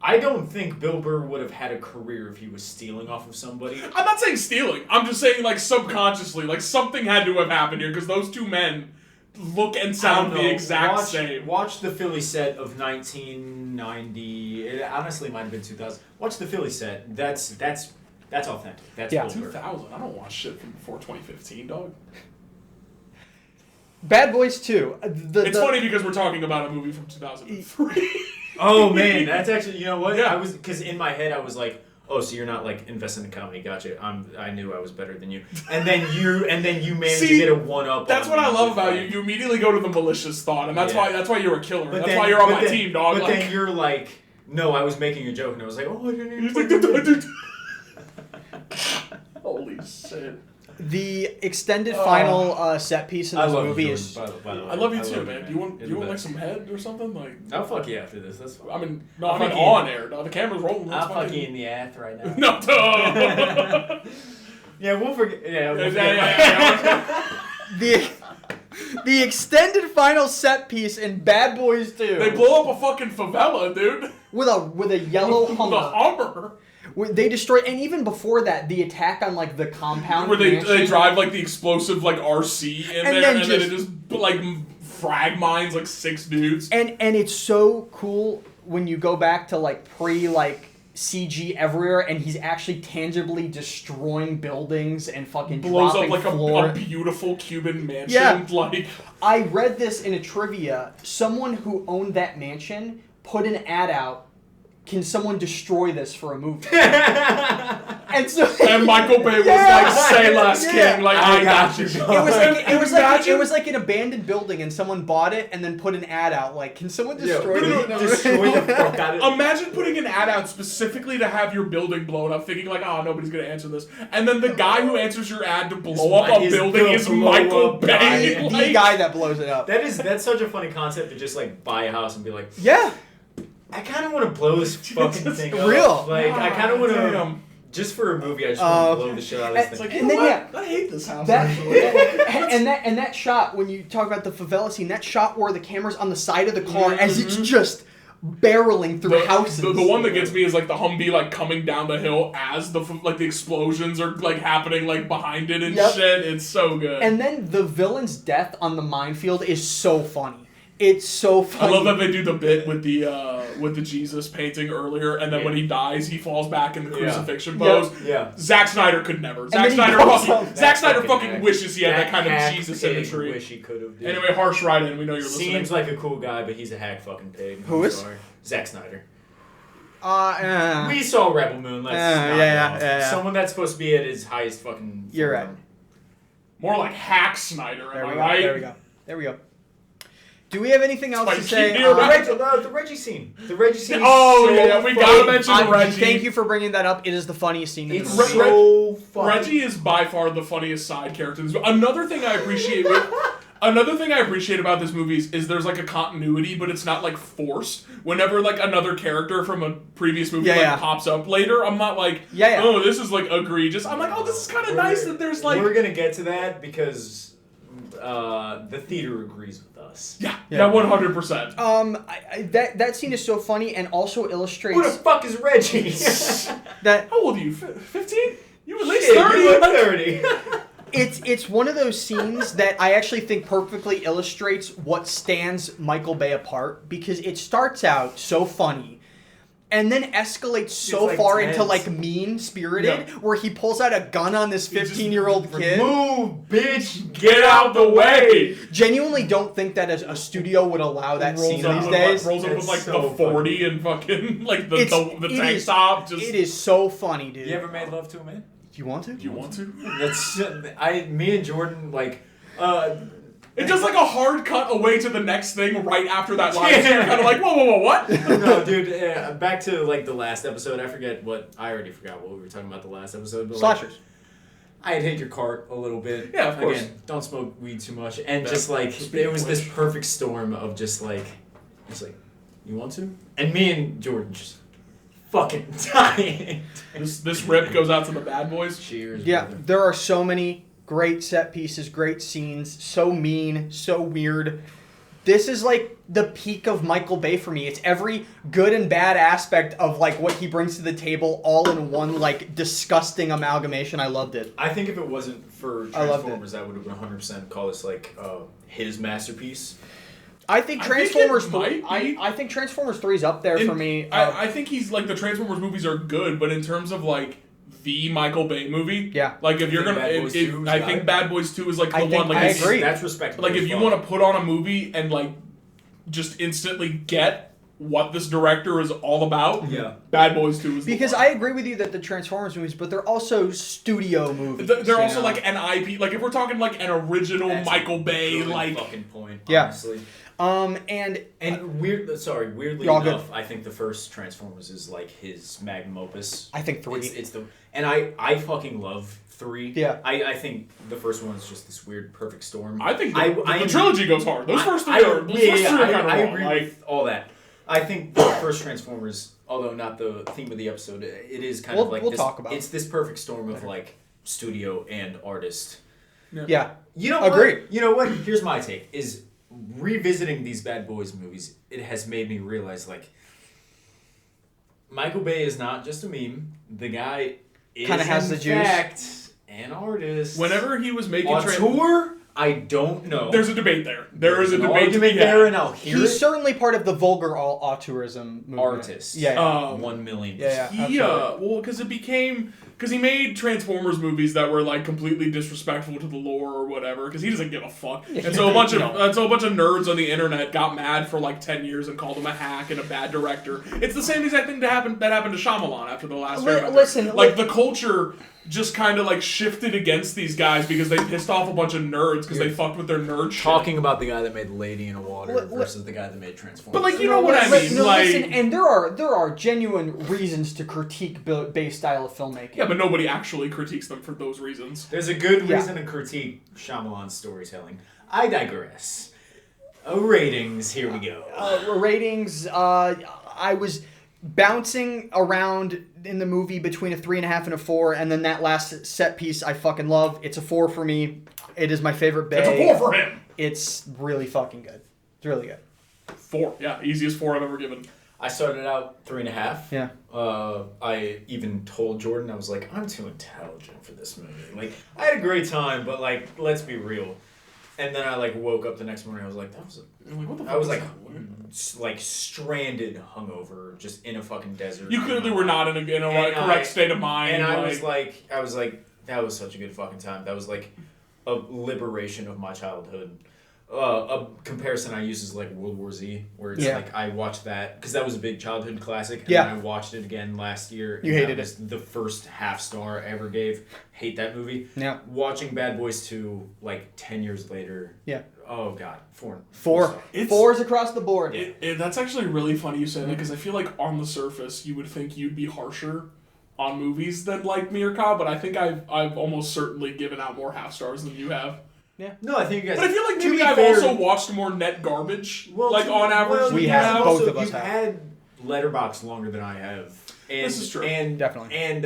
I don't think Bill Burr would have had a career if he was stealing off of somebody. I'm not saying stealing. I'm just saying, like, subconsciously, like something had to have happened here because those two men look and sound the exact same. Watch the Philly set of 1990. It honestly might have been 2000. Watch the Philly set. That's authentic. That's Bill 2000. I don't watch shit from before 2015, dog. Bad Boys 2. It's funny because we're talking about a movie from 2003. Oh man, that's actually, you know what? Yeah. Because in my head I was like, oh, so you're not like investing in comedy? Gotcha. I knew I was better than you. And then you managed to get a 1-up. That's what I love about you. You immediately go to the malicious thought, and that's why you're a killer. That's why you're on my team, dog. But then you're like, no, I was making a joke, and I was like, oh, I didn't even. Holy shit. The extended final set piece in this movie is. By the way. I love you too, man. Do you want like some head or something? Like, I'll fuck you after this. That's fine. I mean, on air. No, the camera's rolling. I'll fuck you in the ass right now. No, yeah, we'll forget. Yeah. The extended final set piece in Bad Boys 2. They blow up a fucking favela, dude. With a yellow Hummer. The Hummer. They destroy, and even before that, the attack on like the compound where they drive like the explosive like RC in there, and then it just like frag mines like 6 dudes. And it's so cool when you go back to like CG everywhere, and he's actually tangibly destroying buildings and fucking blows dropping up like floor. a beautiful Cuban mansion. Yeah. Like, I read this in a trivia. Someone who owned that mansion put an ad out can someone destroy this for a movie? And so and Michael Bay was like, "Say less, King." Like, I got you. It was like an abandoned building, and someone bought it and then put an ad out. Like, can someone destroy this? Destroy the fuck out of it. Imagine putting an ad out specifically to have your building blown up, thinking like, "Oh, nobody's gonna answer this," and then the guy who answers your ad to blow up a building is Michael Bay. The guy that blows it up. That's such a funny concept to just like buy a house and be like, yeah, I kind of want to blow this fucking thing up. Real. Like, I kind of want to. Just for a movie, I just want to blow the shit out of this thing. Like, and then, I hate this house. And that shot, when you talk about the favela scene, that shot where the camera's on the side of the car as it's just barreling through houses. The one that gets me is like the Humvee like coming down the hill as the explosions are like happening like behind it and shit. It's so good. And then the villain's death on the minefield is so funny. It's so funny. I love that they do the bit with the Jesus painting earlier, and then when he dies, he falls back in the crucifixion pose. Yeah. Zack Snyder could never. Zack Snyder fucking wishes he had that kind of Jesus imagery. Wish he could have. Anyway, harsh write-in. We know you're listening. Seems like a cool guy, but he's a hack fucking pig. Who is? Zack Snyder. We saw Rebel Moon. Let's yeah. Someone that's supposed to be at his highest fucking. You're right. More like Hack Snyder. Am I right? There we go. Do we have anything else to say? The Reggie scene. The Reggie scene. We gotta mention the Reggie. Thank you for bringing that up. It is the funniest scene in the movie. movie. So funny. Reggie is by far the funniest side character. Another thing I appreciate about this movie is there's like a continuity, but it's not like forced. Whenever like another character from a previous movie pops up later, I'm not like, oh, this is like egregious. I'm like, oh, this is kind of nice that there's like. We're gonna get to that because the theater agrees with us. Yeah, 100%. That scene is so funny and also illustrates. Who the fuck is Reggie? How old are you? 15? You at least 30. You look 30. It's one of those scenes that I actually think perfectly illustrates what stands Michael Bay apart, because it starts out so funny and then escalates so far into like mean-spirited, where he pulls out a gun on this 15-year-old kid. Move, bitch! Get out the way! Genuinely don't think that a studio would allow that scene these days. Rolls up with like the 40 and fucking like the tank top. It is so funny, dude. You ever made love to a man? Do you want to? Do you want to? Me and Jordan like. It does like a hard cut away to the next thing right after that line. So you're kind of like, whoa, what? No, dude. Back to like the last episode. I already forgot what we were talking about the last episode. But, Slashers. I'd hit your cart a little bit. Yeah, of course. Again, don't smoke weed too much, and just like it was this perfect storm of just like, it's like, you want to? And me and Jordan just fucking dying. This rip goes out to the bad boys. Cheers. Yeah, brother. there are so many great set pieces, great scenes, so mean, so weird. This is like the peak of Michael Bay for me. It's every good and bad aspect of like what he brings to the table all in one like disgusting amalgamation. I loved it. I think if it wasn't for Transformers, I would have 100% call this like his masterpiece. I think Transformers I think Transformers 3 is up there for me. I think he's like, the Transformers movies are good, but in terms of like the Michael Bay movie, like if you're gonna, I think Bad Boys 2 is like the one. Like, I agree. That's respectable. Like if you want to put on a movie and like just instantly get what this director is all about, Bad Boys 2 is because I agree with you that the Transformers movies, but they're also studio movies. They're also like an IP. Like if we're talking like an original Michael Bay, like fucking point. Yeah. Honestly. Weirdly enough, I think the first Transformers is like his magnum opus. I think 3. I fucking love 3. Yeah. I think the first one is just this weird perfect storm. I think the trilogy goes hard. Those first three are I agree with all that. I think the first Transformers, although not the theme of the episode, it is kind of like this. Talk about it's this perfect storm of like studio and artist. Yeah. You know Agreed. what? You know what? Here's my take is revisiting these Bad Boys movies, it has made me realize, like, Michael Bay is not just a meme. The guy is, kind of has the juice. An artist. Whenever he was making on tour, I don't know. There's a debate there. There is a debate to be had. there, and I'll hear He's it. certainly part of the vulgar autism movement. Artist. Yeah. 1 million. Yeah. He well, because he made Transformers movies that were like completely disrespectful to the lore or whatever. Because he doesn't give a fuck, and so a bunch of nerds on the internet got mad for like 10 years and called him a hack and a bad director. It's the same exact thing that happened to Shyamalan after the last. Listen, like the culture just kind of like shifted against these guys because they pissed off a bunch of nerds because they fucked with their nerd shit. Talking about the guy that made Lady in a Water versus the guy that made Transformers. But like, you know what I mean? Listen, and there are genuine reasons to critique base style of filmmaking. Yeah, but nobody actually critiques them for those reasons. There's a good reason to critique Shyamalan's storytelling. I digress. Ratings, here we go. Ratings, I was bouncing around in the movie between a 3.5 and a 4, and then that last set piece I fucking love. It's a 4 for me. It is my favorite Bay. It's a 4 for him. It's really fucking good. It's really good. 4, yeah, easiest 4 I've ever given. I started out 3.5. Yeah. I even told Jordan, I was like, I'm too intelligent for this movie. Like, I had a great time, but like, let's be real. And then I like woke up the next morning. I was like, I was like stranded, hungover, just in a fucking desert. You clearly were not in a correct state of mind. And I was like, that was such a good fucking time. That was like a liberation of my childhood. A comparison I use is like World War Z, where it's like I watched that because that was a big childhood classic, and then I watched it again last year. You hated it. The first half star I ever gave. Hate that movie. Yeah. Watching Bad Boys 2 like 10 years later. Yeah. Oh god, 4. 4's across the board. That's actually really funny you say that because I feel like on the surface you would think you'd be harsher on movies than like me or Kyle, but I think I've almost certainly given out more half stars than you have. Yeah. No, I think you guys. But I feel like maybe I've also watched more net garbage. On average, we have. Both of us have. You've had Letterboxd longer than I have. And, this is true. And definitely. And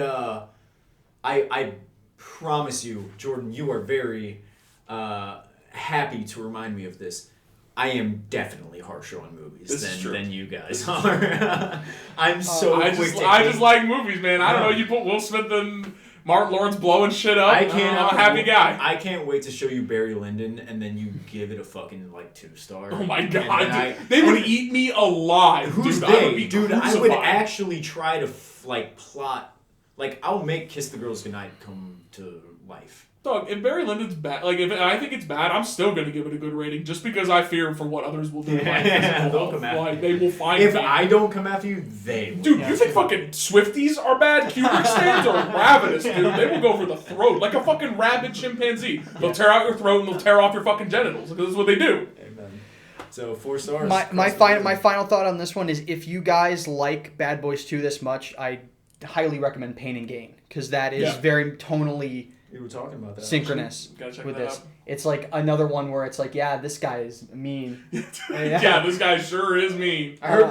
I promise you, Jordan, you are very happy to remind me of this. I am definitely harsher on movies than you guys are. I'm so I just like movies, man. I don't know. You put Will Smith and Martin Lawrence blowing shit up. I'm a happy guy. I can't wait to show you Barry Lyndon, and then you give it a fucking 2-star. Oh my god, they would eat me alive. Who's they? Dude, I would actually try to plot. Like, I'll make Kiss the Girls Goodnight come to life. Dog, if Barry Lyndon's bad, if I think it's bad, I'm still gonna give it a good rating, just because I fear for what others will do. They'll come after you. They will find If me. I don't come after you, they will. Dude, you think fucking Swifties are bad? Kubrick stands are ravenous, dude. They will go for the throat like a fucking rabid chimpanzee. They'll tear out your throat and they'll tear off your fucking genitals. Because that's what they do. Amen. So 4 stars. My final thought on this one is, if you guys like Bad Boys 2 this much, I highly recommend Pain and Gain, because that is very tonally. We were talking about that. Synchronous with this. Out. It's like another one where it's like, yeah, this guy is mean. Yeah, this guy sure is mean. I heard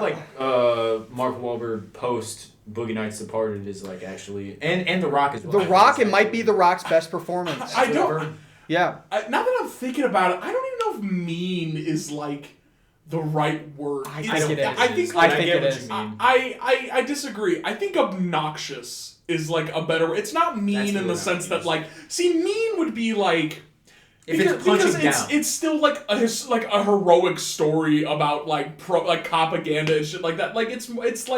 Mark Wahlberg post Boogie Nights Departed is actually and The Rock as well. The Rock, it might be The Rock's best performance. I don't. Yeah. Now that I'm thinking about it, I don't even know if mean is the right word. I think it is. I think it is. I disagree. I think obnoxious is a better. It's not mean in the sense that mean would be if it's punching down. It's still a heroic story about propaganda and shit like that. It's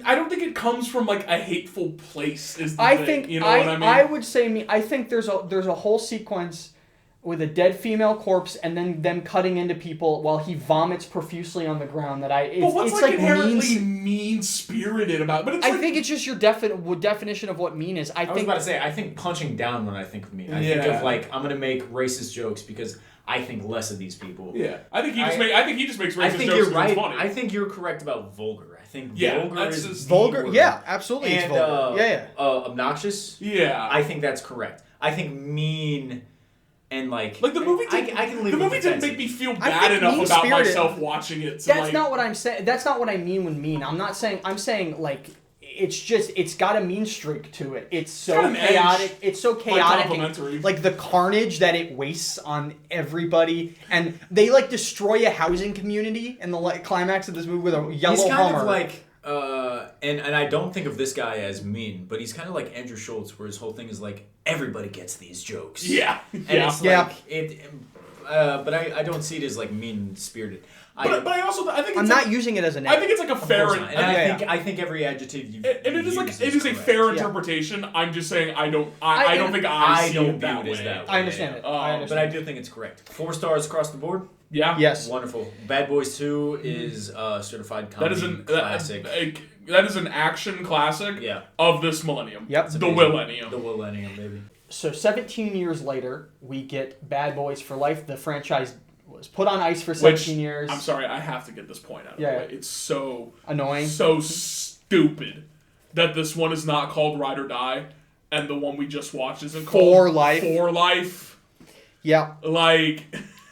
I don't think it comes from a hateful place. What I mean? I would say I think there's a whole sequence with a dead female corpse and then them cutting into people while he vomits profusely on the ground. But what's inherently mean-spirited about? But I think it's just your definition of what mean is. I was about to say, I think punching down when I think of mean. I think of I'm gonna make racist jokes because I think less of these people. Yeah, I think he just makes racist jokes. You're right. Funny. I think you're correct about vulgar. I think vulgar is vulgar. word. Yeah, absolutely. And it's vulgar. Obnoxious. Yeah, I think that's correct. I think mean. And the movie didn't make me feel bad enough about myself watching it. That's not what I'm saying. That's not what I mean when mean. I'm saying it's got a mean streak to it. It's so chaotic. Edge. It's so chaotic. The carnage that it wastes on everybody, and they destroy a housing community in the climax of this movie with a yellow Hummer. He's kind of and I don't think of this guy as mean, but he's kind of like Andrew Schultz, where his whole thing is like everybody gets these jokes. Yeah, and it's like it. But I don't see it as like mean spirited. But I think I'm not using it as an. I think it's like a fair. I think every adjective you. And it is like it is a fair interpretation. I'm just saying I don't think I see it that way. I understand it. But I do think it's correct. 4 stars across the board. Yeah. Yes. Wonderful. Bad Boys 2 is certified comedy classic. That is an action classic. Of this millennium. Yep. The millennium. The millennium, baby. So 17 years later, we get Bad Boys for Life. The franchise was put on ice for 17 years. I'm sorry, I have to get this point out of the way. It's so annoying, so stupid that this one is not called Ride or Die, and the one we just watched isn't called For Life. For Life. Yeah, like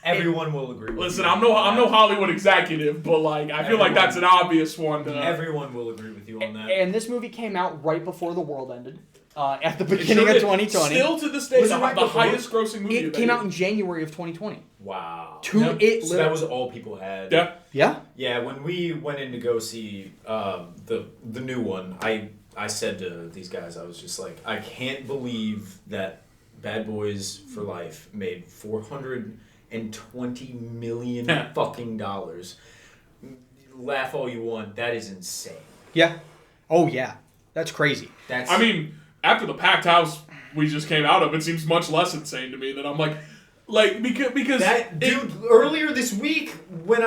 everyone will agree. Listen, I'm no Hollywood executive, but like I feel like that's an obvious one. Everyone will agree with you on that. And this movie came out right before the world ended. At the beginning of 2020. Still to this day, the highest grossing movie. It came out in January of 2020. Wow. So that was all people had. Yeah. Yeah? Yeah, when we went in to go see the new one, I said to these guys, I was just like, I can't believe that Bad Boys for Life made $420 million fucking dollars. Laugh all you want. That is insane. Yeah. Oh, yeah. That's crazy. I mean, after the packed house we just came out of, it seems much less insane to me that I'm like because that dude earlier this week when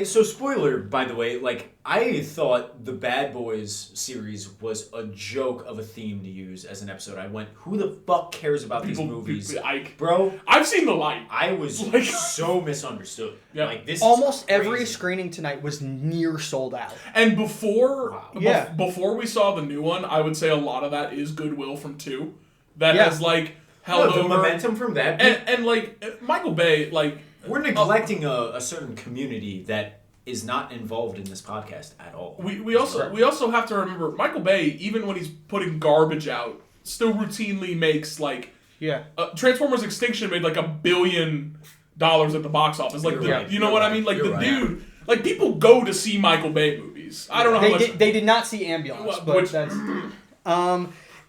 so spoiler by the way, like I thought the Bad Boys series was a joke of a theme to use as an episode. I went, who the fuck cares about these movies? Bro, I've seen the light. I was so misunderstood. Yeah. Like this almost every screening tonight was near sold out. And before we saw the new one, I would say a lot of that is goodwill from 2 that has like held over momentum from that. And like Michael Bay, like we're neglecting a certain community that is not involved in this podcast at all. We also have to remember Michael Bay, even when he's putting garbage out, still routinely makes like Transformers Extinction made like $1 billion at the box office. Like you know what I mean? Like dude, like people go to see Michael Bay movies. I don't know how much they did not see Ambulance, but that's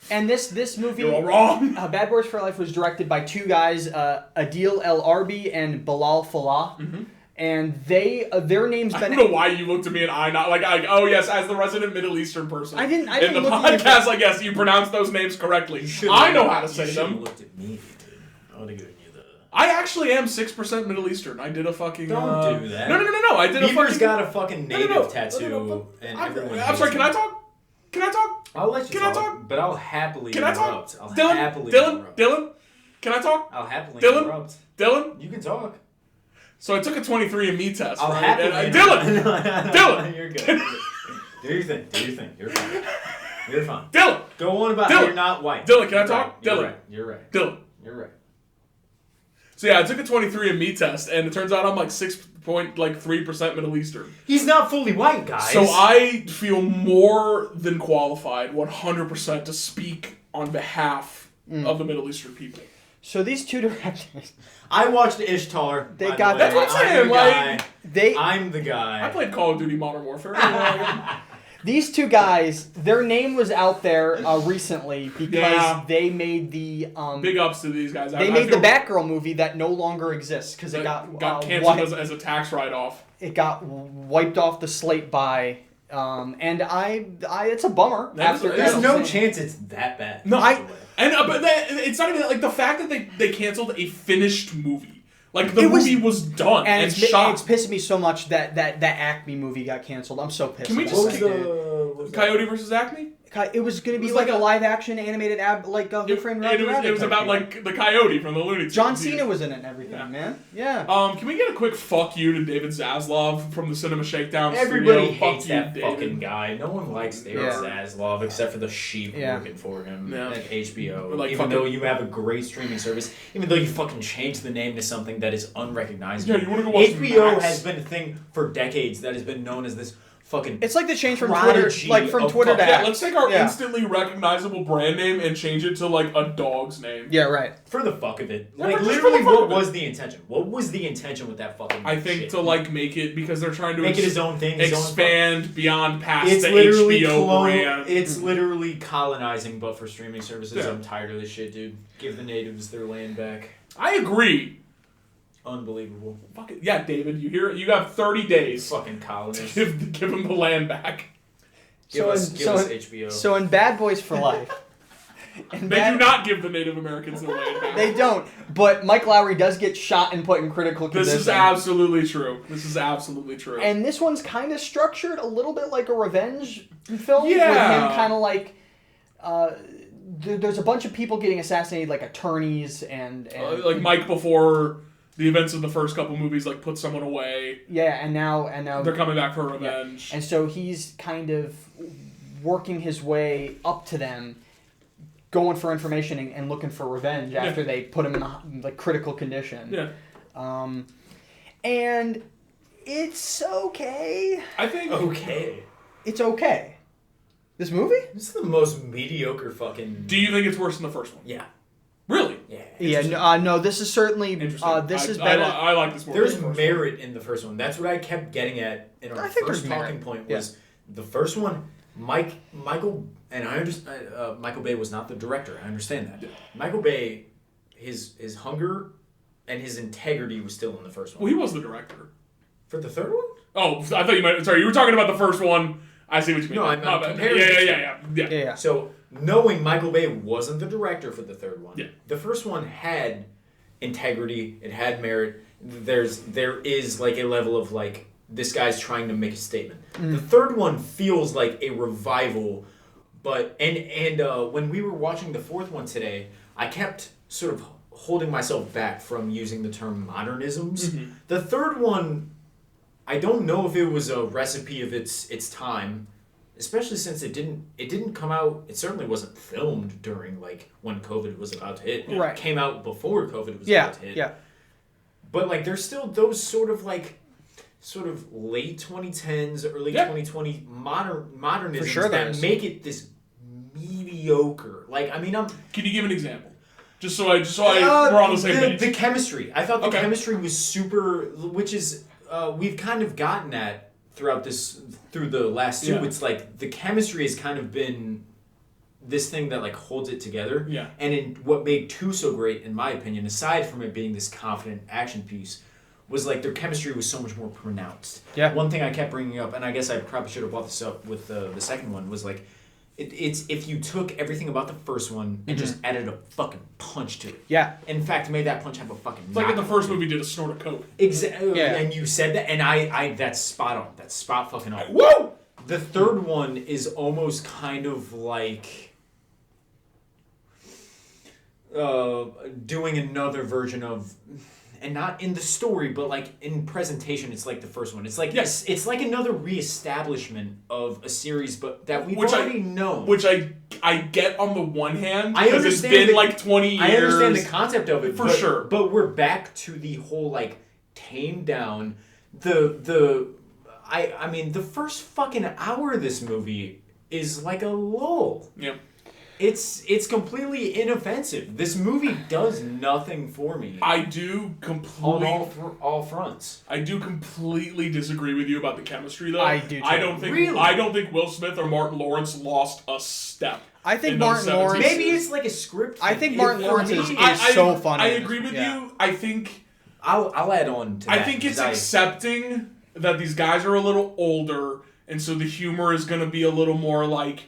and this movie, you're all wrong. Bad Boys for Life was directed by 2 guys, Adil El Arbi and Bilal Fallah. Mm-hmm. And their names. I don't know why you looked at me and I not like oh yes, as the resident Middle Eastern person. I didn't in the look podcast. I guess you pronounced those names correctly. I know how to say them. You looked at me, dude. I would have given you the. I actually am 6% Middle Eastern. I did a fucking. Don't do that. No. I did Beaver's a fucking. Got a fucking native tattoo, and everyone. I'm sorry. Can I talk? I'll let you talk. Can I talk? But I'll happily interrupt. I'll happily interrupt. Dylan, can I talk? I'll happily interrupt. Dylan, you can talk. So I took a 23andMe test. I'll right? happily. Dylan, you're good. Do your thing. You're fine. You're fine. Dylan, go on about how you're not white. Dylan, can I talk? Dylan, you're right. Dylan, you're right. So yeah, I took a 23andMe test, and it turns out I'm like 6.3% Middle Eastern. He's not fully white, guys. So I feel more than qualified, 100%, to speak on behalf of the Middle Eastern people. So these 2 directors, I watched Ishtar. They got. That's what I'm saying. I'm the guy. I played Call of Duty Modern Warfare. These 2 guys, their name was out there recently because they made the big ups to these guys. They made the Batgirl movie that no longer exists because it got canceled as a tax write-off. It got wiped off the slate by. And I it's a bummer. There's no chance it's that bad. No, but it's not even like the fact that they canceled a finished movie. Like the movie was done and shot. It's pissed me so much that Acme movie got canceled. I'm so pissed. Can we just Coyote versus Acme? It was going to be like a live action animated Who Framed Roger Rabbit. It was about like the coyote from the Looney Tunes. John Cena was in it and everything, man. Yeah. Can we get a quick fuck you to David Zaslav from the Cinema Shakedown Everybody studio? hates that fucking guy. No one likes David Zaslav except for the sheep working for him at HBO. Like even though you have a great streaming service, even though you fucking changed the name to something that is unrecognizable. Yeah, you want to go watch HBO has been a thing for decades that has been known as this fucking. It's like the change from Twitter, like from Twitter to X. Let's take our instantly recognizable brand name and change it to like a dog's name. Yeah, right. For the fuck of it. Like literally, what was the intention? What was the intention with that fucking? I think shit? To like make it because they're trying to make it his own thing, expand beyond past it's the literally HBO brand. It's literally colonizing, but for streaming services. Yeah. I'm tired of this shit, dude. Give the natives their land back. I agree. Unbelievable. Fuck it. Yeah, David, you hear it? You have 30 days. Fucking colonists. Give them the land back. Give us HBO. So in Bad Boys for Life... They do not give the Native Americans their land back. They don't. But Mike Lowry does get shot and put in critical condition. This is absolutely true. And this one's kind of structured a little bit like a revenge film. Yeah. With him kind of like... there's a bunch of people getting assassinated, like attorneys and like Mike before... The events of the first couple movies like put someone away. Yeah, and now they're coming back for revenge. Yeah. And so he's kind of working his way up to them, going for information and looking for revenge after they put him in a like critical condition. Yeah. And it's okay. I think it's okay. This movie? This is the most mediocre fucking. Do you think it's worse than the first one? Yeah. Really? Yeah. No. This is certainly. This is better. I like this more. There's merit in the first one. That's what I kept getting at in our first talking point. Was the first one? Michael and I understand. Michael Bay was not the director. I understand that. Yeah. Michael Bay, his hunger and his integrity was still in the first one. Well, he was the director for the third one. Oh, I thought you might. Sorry, you were talking about the first one. I see what you mean. No, I'm comparing. Yeah. So. Knowing Michael Bay wasn't the director for the third one, yeah. The first one had integrity, it had merit. There is like a level of like this guy's trying to make a statement. The third one feels like a revival, but and when we were watching the fourth one today, I kept sort of holding myself back from using the term modernisms. Mm-hmm. The third one, I don't know if it was a recipe of its time. Especially since it didn't come out. It certainly wasn't filmed during like when COVID was about to hit. Right. It came out before COVID was about to hit. Yeah. But like, there's still those sort of late 2010s, early 2020 modernisms that make it this mediocre. Like, I mean, Can you give an example? Just so we're on the same page. The chemistry. I thought the chemistry was super, which is we've kind of gotten at. Through the last two, it's like the chemistry has kind of been this thing that like holds it together. Yeah. And what made 2 so great, in my opinion, aside from it being this confident action piece, was like their chemistry was so much more pronounced. Yeah. One thing I kept bringing up, and I guess I probably should have brought this up with the second one, was like it's if you took everything about the first one and just added a fucking punch to it. Yeah. In fact, made that punch have a fucking. It's like in the first movie, did a snort of coke. Exactly. Yeah. And you said that, and I that's spot on. That's spot fucking on. Whoa! The third one is almost kind of like doing another version of. And not in the story, but like in presentation, it's like the first one. It's like it's like another reestablishment of a series, but that we've already known. Which I get on the one hand because it's been like 20 years. I understand the concept of it for sure, but we're back to the whole like tamed down I mean the first fucking hour of this movie is like a lull. Yeah. It's completely inoffensive. This movie does nothing for me. I do completely on all fronts. I do completely disagree with you about the chemistry, though. I do too. I don't think Will Smith or Martin Lawrence lost a step. I think Martin Lawrence. Maybe it's like a script. I think Martin Lawrence is so funny. I agree with you. I think I'll add on to that. I think it's accepting that these guys are a little older, and so the humor is going to be a little more like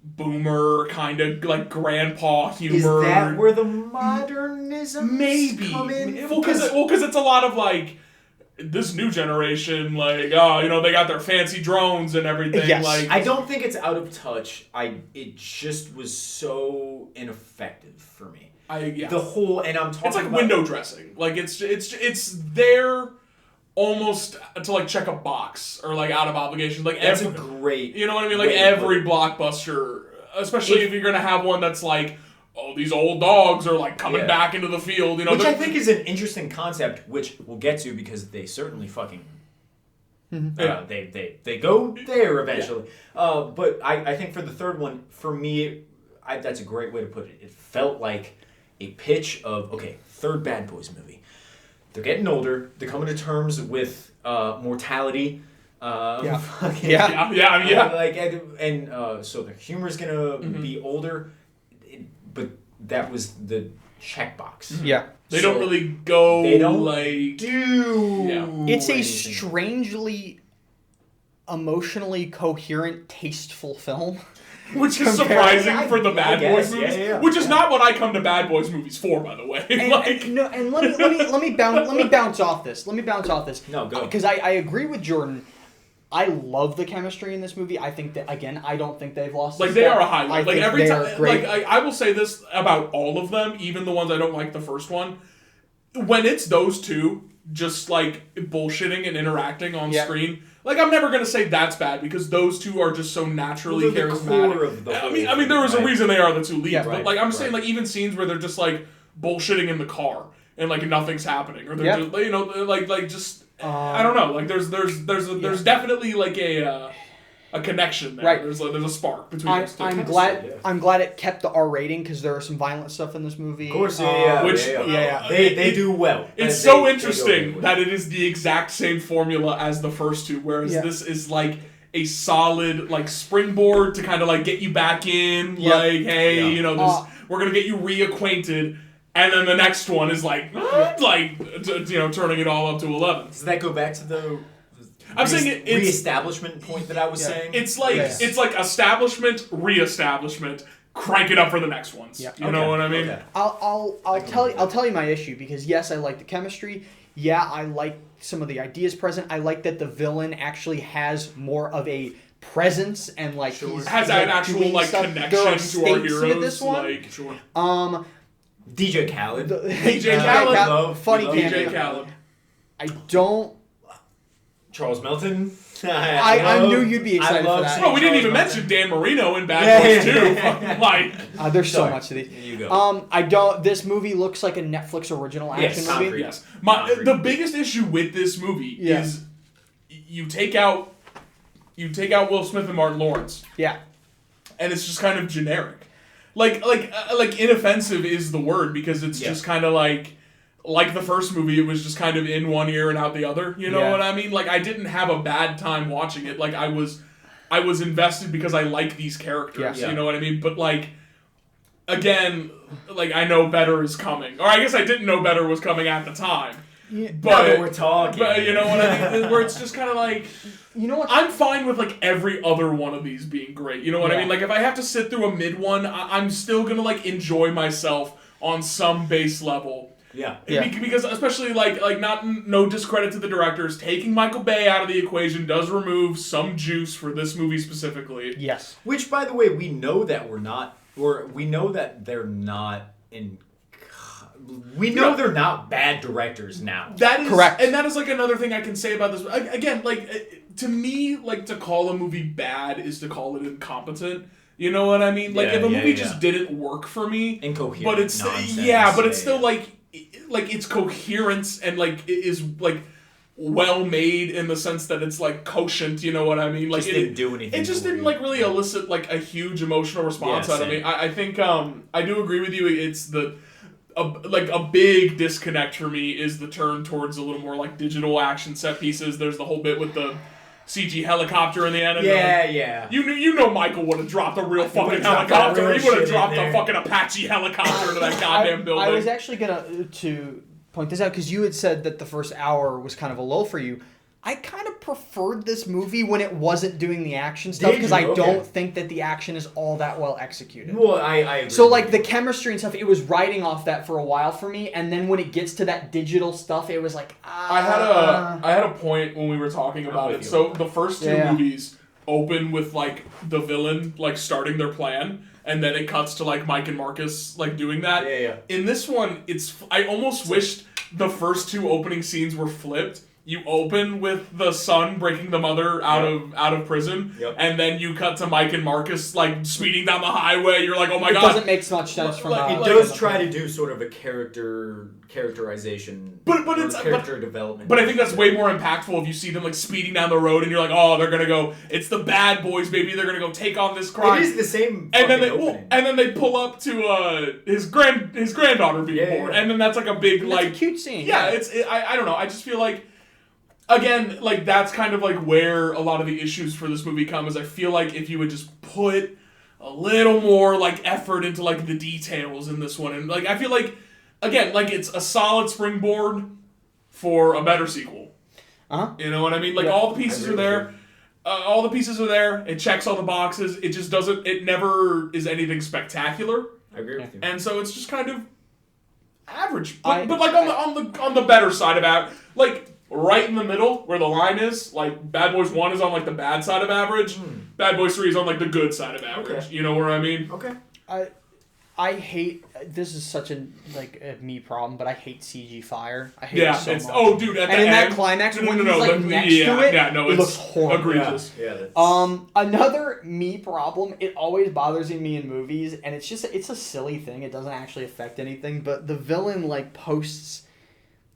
boomer kind of like grandpa humor. Is that where the modernism come in? Well, because it's a lot of like this new generation, like they got their fancy drones and everything. Yes. Like I don't think it's out of touch. It just was so ineffective for me. The whole and I'm talking. It's like about window dressing. Like it's there. Almost to like check a box or like out of obligation. Like that's a great. You know what I mean? Like every blockbuster, especially if you're gonna have one that's like, oh, these old dogs are like coming back into the field. You know, which I think is an interesting concept, which we'll get to because they certainly fucking Mm-hmm. They go there eventually. But I think for the third one, for me, that's a great way to put it. It felt like a pitch of, okay, third Bad Boys movie. They're getting older. They're coming to terms with mortality. Yeah. So the humor's gonna be older, but that was the checkbox. Yeah. They don't really go. They don't like do. Yeah. It's a anything. strangely emotionally coherent, tasteful film. Which is surprising I for the Bad guess, Boys movies, yeah. which is not what I come to Bad Boys movies for, by the way. And, like, no, and let me bounce off this. No, go. Because I agree with Jordan. I love the chemistry in this movie. I think that, again, I don't think they've lost. like a they step. are a highlight. I Like think every they time, are great. like I will say this about all of them, even the ones I don't like the first one. When it's those two just like bullshitting and interacting on screen, like I'm never gonna say that's bad because those two are just so naturally They're the charismatic. core of the I whole mean, there was a thing, reason they are the two leads, Yeah, but like I'm saying, like even scenes where they're just like bullshitting in the car and like nothing's happening, or they're just, you know, like just I don't know, like there's definitely like a connection there. Right. There's a spark between those two. I'm glad it kept the R rating because there are some violent stuff in this movie. Of course, Which- They do well. It's They- so they interesting go that it is the exact same formula as the first two, whereas this is like a solid like springboard to kind of like get you back in, Yeah. like hey, Yeah. you know, this we're gonna get you reacquainted, and then the next one is like turning it all up to 11. Does that go back to the? I'm saying it's reestablishment point that I was saying. it's like it's like establishment, reestablishment, crank it up for the next ones. Yeah. You know what I mean? Okay. I'll tell you my issue because yes, I like the chemistry. Yeah, I like some of the ideas present. I like that the villain actually has more of a presence and like he's Has like, an actual doing like stuff. connection There are to our stakes heroes. with this one. Like sure. DJ Khaled. DJ Khaled. Funny love cameo. DJ Khaled. I don't. Charles Melton. I knew you'd be excited for that. Oh, we didn't even mention Dan Marino in Bad Boys too. Yeah. Like, There's so Sorry. much to these. There you go. I don't. This movie looks like a Netflix original action Yes, movie. agreed. yes, Agreed. the biggest issue with this movie is you take out Will Smith and Martin Lawrence, Yeah. and it's just kind of generic. Like inoffensive is the word because it's just kind of like the first movie, it was just kind of in one ear and out the other. You know what I mean? Like I didn't have a bad time watching it. Like I was invested because I like these characters. Yeah. You know what I mean? But like again, like I know better is coming, or I guess I didn't know better was coming at the time. Yeah. But we're talking. But you know what I mean? Where it's just kind of like. You know what? I'm fine with like every other one of these being great. You know what I Yeah. mean? Like if I have to sit through a mid one, I'm still gonna like enjoy myself on some base level. Yeah. Because especially like no discredit to the directors, taking Michael Bay out of the equation does remove some juice for this movie specifically. Yes. Which, by the way, we know that we know that they're not in. We know they're not bad directors now. That is Correct. And that is like another thing I can say about this. Again, like to me, like to call a movie bad is to call it incompetent. You know what I mean? Like if a movie just didn't work for me, Incoherent. but it's nonsense. but it's still like its coherence and like it is like well made in the sense that it's like quotient. You know what I mean? Like Just didn't do anything. It just for didn't you. like really elicit like a huge emotional response out of me. same. I think I do agree with you. It's a big disconnect for me is the turn towards a little more like digital action set pieces. There's the whole bit with the CG helicopter in the end. Yeah. You know Michael would have dropped a real fucking would've dropped helicopter. that real He would have shit dropped in a there. fucking Apache helicopter into that goddamn building. I was actually to point this out because you had said that the first hour was kind of a lull for you. I kind of preferred this movie when it wasn't doing the action stuff Did because you? I Okay. don't think that the action is all that well executed. Well, I agree. So like the chemistry and stuff, it was riding off that for a while for me, and then when it gets to that digital stuff, it was like I had a point when we were talking about it. So the first two movies open with like the villain like starting their plan, and then it cuts to like Mike and Marcus like doing that. Yeah. In this one, I almost wished the first two opening scenes were flipped, you open with the son breaking the mother out of prison, and then you cut to Mike and Marcus like speeding down the highway. You're like, oh my god! It doesn't make much sense from. It does try to do sort of a characterization, but it's character development. But I think that's way more impactful if you see them like speeding down the road and you're like, oh, they're gonna go. It's the bad boys, baby. They're gonna go take on this crime. It is the same. And then they pull up to his granddaughter being born, and then that's like a big like a cute scene. Yeah, I don't know. I just feel like. Again, like, that's kind of, like, where a lot of the issues for this movie come, is I feel like if you would just put a little more, like, effort into, like, the details in this one, and, like, I feel like, again, like, it's a solid springboard for a better sequel. Uh-huh. You know what I mean? Like, all the pieces are there. All the pieces are there. It checks all the boxes. It just doesn't, it never is anything spectacular. I agree with you. And so it's just kind of average. But like, on the better side of that, like, right in the middle, where the line is, like, Bad Boys 1 is on, like, the bad side of average. Bad Boys 3 is on, like, the good side of average. Okay. You know what I mean? Okay. I hate, this is such a me problem, but I hate CG fire. I hate it so much. Oh, dude, at the end. And in that climax, when he's, like, next to it, it looks horrible. Egregious. Yeah, another me problem, it always bothers me in movies, and it's a silly thing. It doesn't actually affect anything, but the villain, like, posts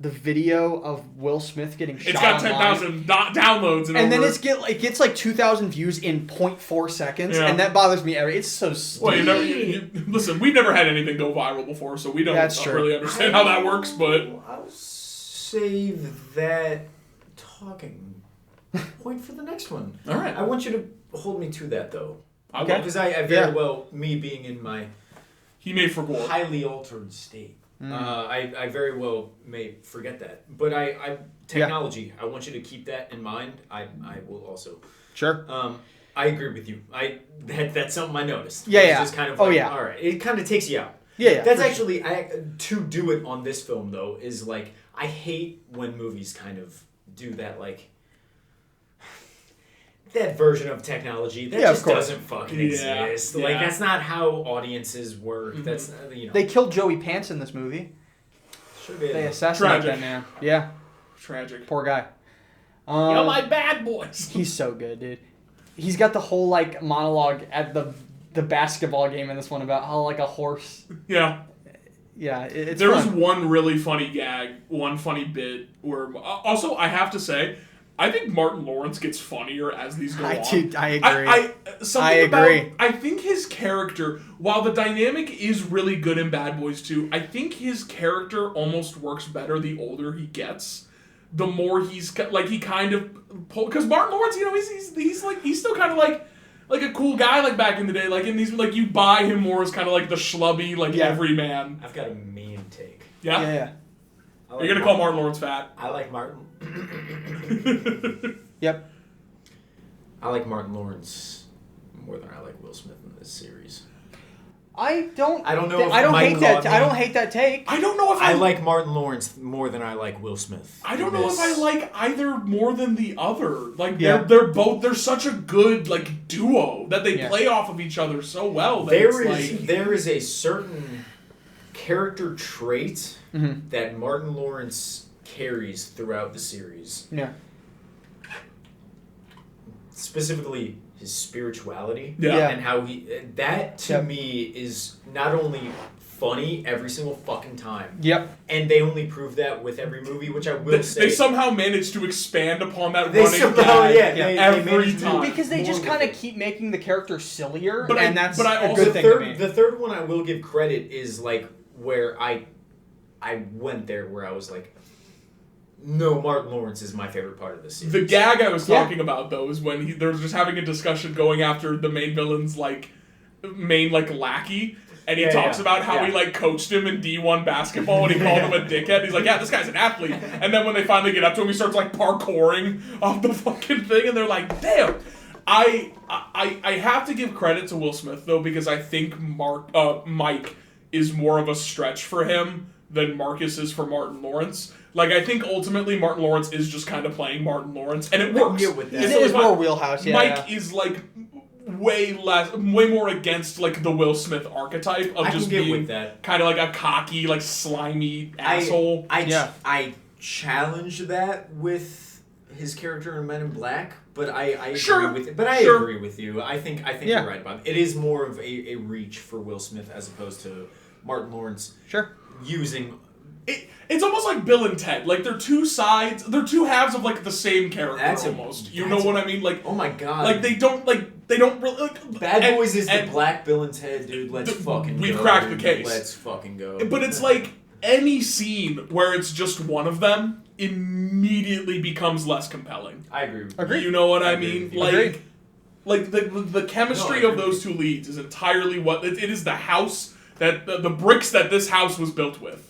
the video of Will Smith getting shot. It's got 10,000 downloads, and then it gets like 2,000 views in 0.4 seconds, and that bothers me. It's so stupid. Well, listen, we've never had anything go viral before, so we don't really understand how that works. But I'll save that talking point for the next one. All right. I want you to hold me to that though. Okay. Because I very well, me being in my highly altered state. I very well may forget that, but technology. I want you to keep that in mind. I will also. Sure. I agree with you. That's something I noticed. Yeah. Just kind of all right. It kind of takes you out. Yeah. That's actually to do it on this film though is like I hate when movies kind of do that like. That version of technology that just doesn't fucking exist. Yeah. Like that's not how audiences work. Mm-hmm. That's They killed Joey Pants in this movie. Sure did. They assassinated that man. Yeah. Tragic. Poor guy. You're my bad boys. He's so good, dude. He's got the whole like monologue at the basketball game in this one about how like a horse. Yeah. Yeah, it's There was one really funny gag, one funny bit where also I have to say. I think Martin Lawrence gets funnier as these go on. I agree. I think his character, while the dynamic is really good in Bad Boys 2, I think his character almost works better the older he gets. The more he's like he kind of because Martin Lawrence, he's still kind of like a cool guy like back in the day. Like in these like you buy him more as kind of like the schlubby everyman. I've got a mean take. Yeah. Yeah. You're gonna call Martin Lawrence fat. I like Martin. Yep. I like Martin Lawrence more than I like Will Smith in this series. I don't know. I don't hate that take. I don't know if I like Martin Lawrence more than I like Will Smith. I don't know if I like either more than the other. Like they're such a good like duo that they play off of each other so well. There is a certain character trait that Martin Lawrence carries throughout the series. Yeah. Specifically his spirituality. Yeah. And how that to me is not only funny every single fucking time. Yep. And they only prove that with every movie, which I will say. They somehow managed to expand upon that running gag every time. Because they just kind of keep making the character sillier, that's a good thing to me. The third one I will give credit is like where I went there where I was like, no, Martin Lawrence is my favorite part of this series. The gag I was talking about, though, is when they're just having a discussion going after the main villain's, main lackey, and he talks about how he, coached him in D1 basketball, and he called him a dickhead. He's like, yeah, this guy's an athlete. And then when they finally get up to him, he starts, parkouring off the fucking thing, and they're like, damn. I have to give credit to Will Smith, though, because I think Mike is more of a stretch for him than Marcus is for Martin Lawrence. I think ultimately Martin Lawrence is just kind of playing Martin Lawrence, and it works. With that. It is more wheelhouse, Mike is, way more against, the Will Smith archetype of just being kind of a cocky, slimy asshole. I challenge that with his character in Men in Black, but I agree Sure. with it. But I Sure. agree with you. I think Yeah. you're right about it. It is more of a reach for Will Smith as opposed to Martin Lawrence Sure. using. It's almost like Bill and Ted. Like they're two sides, they're two halves of like the same character almost. You know what I mean? Like Oh my god! like they don't really. Like, Bad Boys is the Black Bill and Ted, dude. Let's fucking go. We've cracked the case. Let's fucking go. But it's like any scene where it's just one of them immediately becomes less compelling. I agree. Agree. You know what I agree mean? with you. Like, like the chemistry No, I of agree those two leads is entirely what it is. The house that the bricks that this house was built with.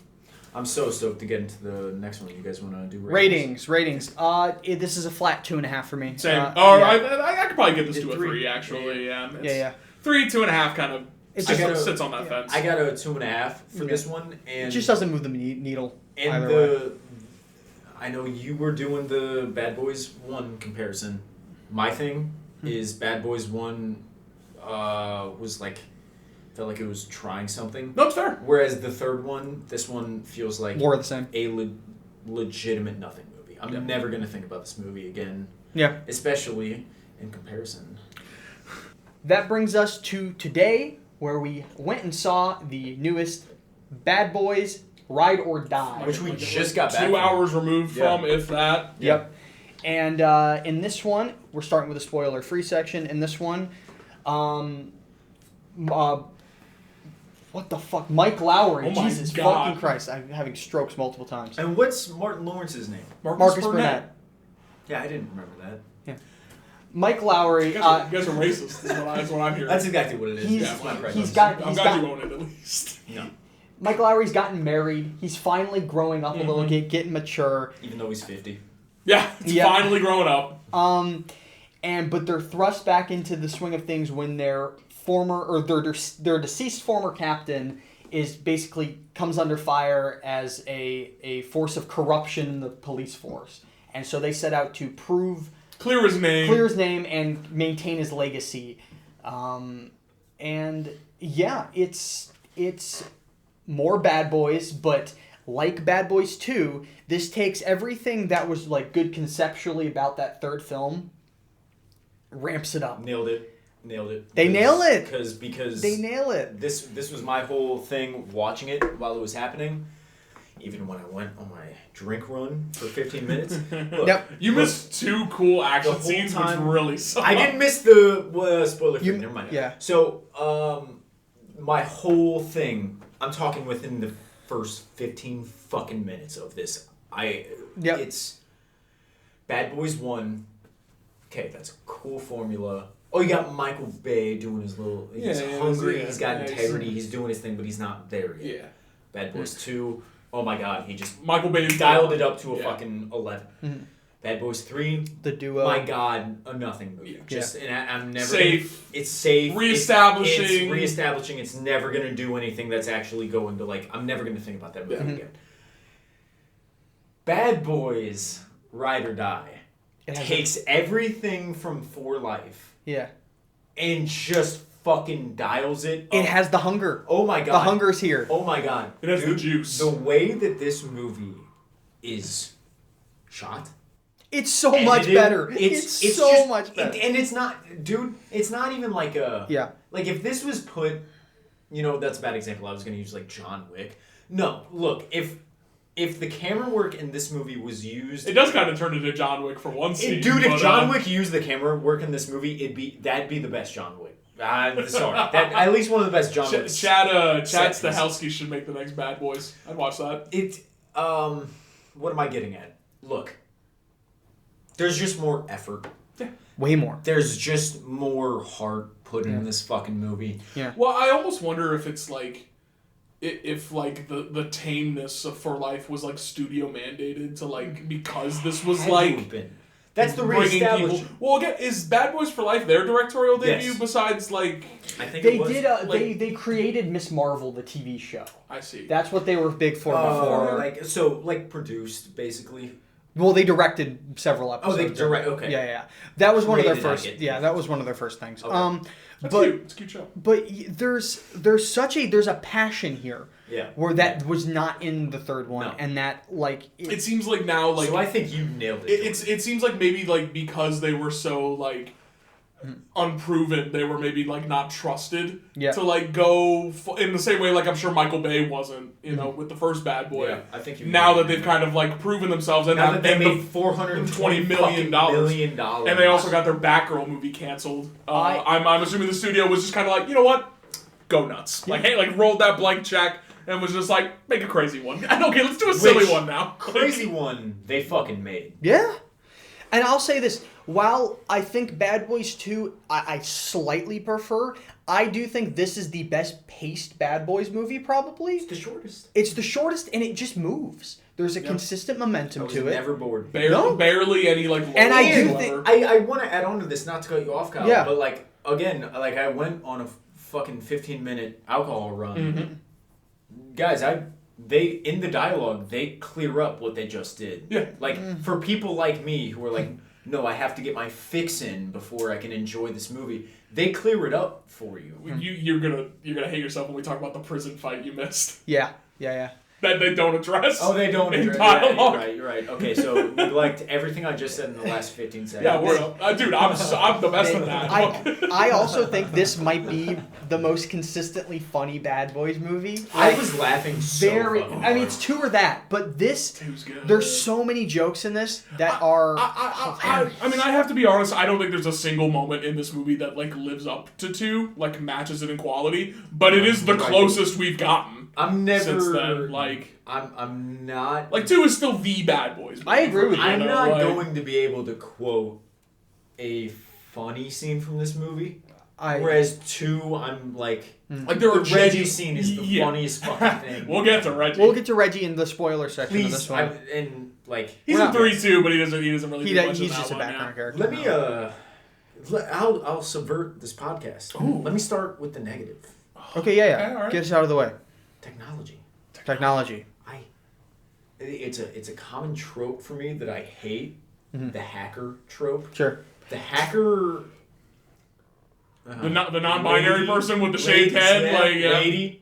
I'm so stoked to get into the next one. You guys want to do Ratings. This is a flat 2.5 for me. Same. Yeah. I could probably give this to a 3. 3 actually. Yeah. Yeah. 3, 2.5 kind of. It's It just- sits on that fence. I got a 2.5 for Okay. this one, and It just doesn't move the needle. and either way. I know you were doing the Bad Boys 1 comparison. My thing is Bad Boys 1 was like felt like it was trying something. No, it's fair. Whereas the third one, this one feels like More of the same. a legitimate nothing movie. I'm never gonna think about this movie again. Yeah. Especially in comparison. That brings us to today, where we went and saw the newest Bad Boys Ride or Die. Which we just got back 2 from. hours removed Yeah. from, if that. Yep. And in this one, we're starting with a spoiler-free section. In this one, what the fuck? Mike Lowry. Oh my Jesus God. fucking Christ. I'm having strokes multiple times. And what's Martin Lawrence's name? Marcus Burnett. Yeah, I didn't remember that. Mike Lowry. You guys are racist. Is what I'm hearing. That's exactly what it is. He's- Yeah, it's not he's prejudice. got- I'm glad you own it at least. No. Mike Lowry's gotten married. He's finally growing up a little bit, getting mature. Even though he's 50. Yeah, it's Yeah. finally growing up. But they're thrust back into the swing of things when their their deceased former captain is basically comes under fire as a force of corruption in the police force, and so they set out to Clear his name and maintain his legacy. And yeah, it's more Bad Boys, but like Bad Boys 2, this takes everything that was like good conceptually about that third film, ramps it up. Nailed it. They nail it. Because They nail it. This was my whole thing watching it while it was happening. Even when I went on my drink run for 15 minutes. Look, Yep. You missed 2 cool action the whole scenes, time- which really sucked. I didn't miss the spoiler free. Never mind. Yeah. So, my whole thing, I'm talking within the first 15 fucking minutes of this. It's Bad Boys 1. Okay, that's a cool formula. Oh, you got Michael Bay doing his little. He's hungry. He's got integrity. He's doing his thing, but he's not there yet. Yeah. Bad Boys 2. Oh my God, he just Michael Bay dialed it up to a fucking 11. Mhm. Bad Boys 3. The duo. My God, a nothing movie. Yeah. Just and I'm never Safe. It's safe. Reestablishing. It's reestablishing. It's never gonna do anything that's actually going to like. I'm never gonna think about that movie again. Bad Boys Ride or Die takes everything from For Life Yeah. and just fucking dials it. It up. has the hunger. Oh my God. The hunger's here. Oh my God. It has the Dude, juice. The way that this movie is shot. It's so edited, much better. It's so just- much better. and it's not, dude, it's not even like a... Yeah. Like, if this was put... You know, that's a bad example. I was going to use, like, John Wick. No, look, if the camera work in this movie was used... It does kind of turn into John Wick for one scene. Dude, if but, John Wick used the camera work in this movie, that'd be the best John Wick. Sorry. At least one of the best John Wicks. Chad seconds. Stahelski should make the next Bad Boys. I'd watch that. What am I getting at? Look, there's just more effort. Way more. There's just more heart put in this fucking movie. Yeah. Well, I almost wonder if it's like, if like the tameness of For Life was like studio mandated to like, because this was like That's the bringing reestablishment. people. Well, again, is Bad Boys for Life their directorial debut? Yes. Besides, like, I think They it was. did. like- They created Miss Marvel, the TV show. I see. That's what they were big for before. like produced basically. Well, they directed several episodes. Oh, they direct. Okay. Yeah. That was one of their Created, I first. get it. Yeah, that was one of their first things. Okay. That's but cute. It's a cute show. but there's a passion here. where that was not in the third one, and that like it seems like now like so I think you nailed it. It seems like maybe like because they were so like unproven, they were maybe like not trusted to like go in the same way like I'm sure Michael Bay wasn't, you know, with the first Bad Boy. Yeah, I think now that they've kind of like proven themselves and now that they made $420 million, and they also got their Batgirl movie canceled. I'm assuming the studio was just kind of like, you know what, go nuts. Like, hey, like rolled that blank check and was just like, make a crazy one. Okay, let's do a silly one now. Crazy one they fucking made. Yeah. And I'll say this, while I think Bad Boys 2 I slightly prefer, I do think this is the best paced Bad Boys movie probably. It's the shortest. It's the shortest and it just moves. There's a consistent momentum to it. Never bored. Barely any like. And I do think I want to add on to this, not to cut you off, Kyle. Yeah. But like again, like I went on a fucking 15-minute alcohol run. Mm-hmm. Guys, they in the dialogue they clear up what they just did. Yeah. Like for people like me who are like, no, I have to get my fix in before I can enjoy this movie. They clear it up for you. You're gonna hate yourself when we talk about the prison fight you missed. Yeah. That they don't address. Oh, they don't in address. dialogue. Yeah, you're right. Okay, so neglect everything I just said in the last 15 seconds. Yeah, dude, I'm the best at that. I also think this might be the most consistently funny Bad Boys movie. I was laughing so fucking I mean, it's 2 or that, but this, there's so many jokes in this that are hilarious. I mean, I have to be honest, I don't think there's a single moment in this movie that, like, lives up to 2, like, matches it in quality, but it is the closest we've gotten. I'm never since then, like I'm not like 2 is still the Bad Boys movie. I agree with you. I'm not going to be able to quote a funny scene from this movie. Whereas 2, I'm like there are Reggie scene is the funniest fucking thing. We'll get to Reggie. We'll get to Reggie in the spoiler section of this one. He's in 3 too, but he doesn't really do much. He's just a background character. Let me I'll subvert this podcast. Ooh. Let me start with the negative. Okay, yeah. Okay, all right. Get us out of the way. Technology. It's a common trope for me that I hate. Mm-hmm. The hacker trope. Sure. The hacker. The non-binary person with the shaved head, lady.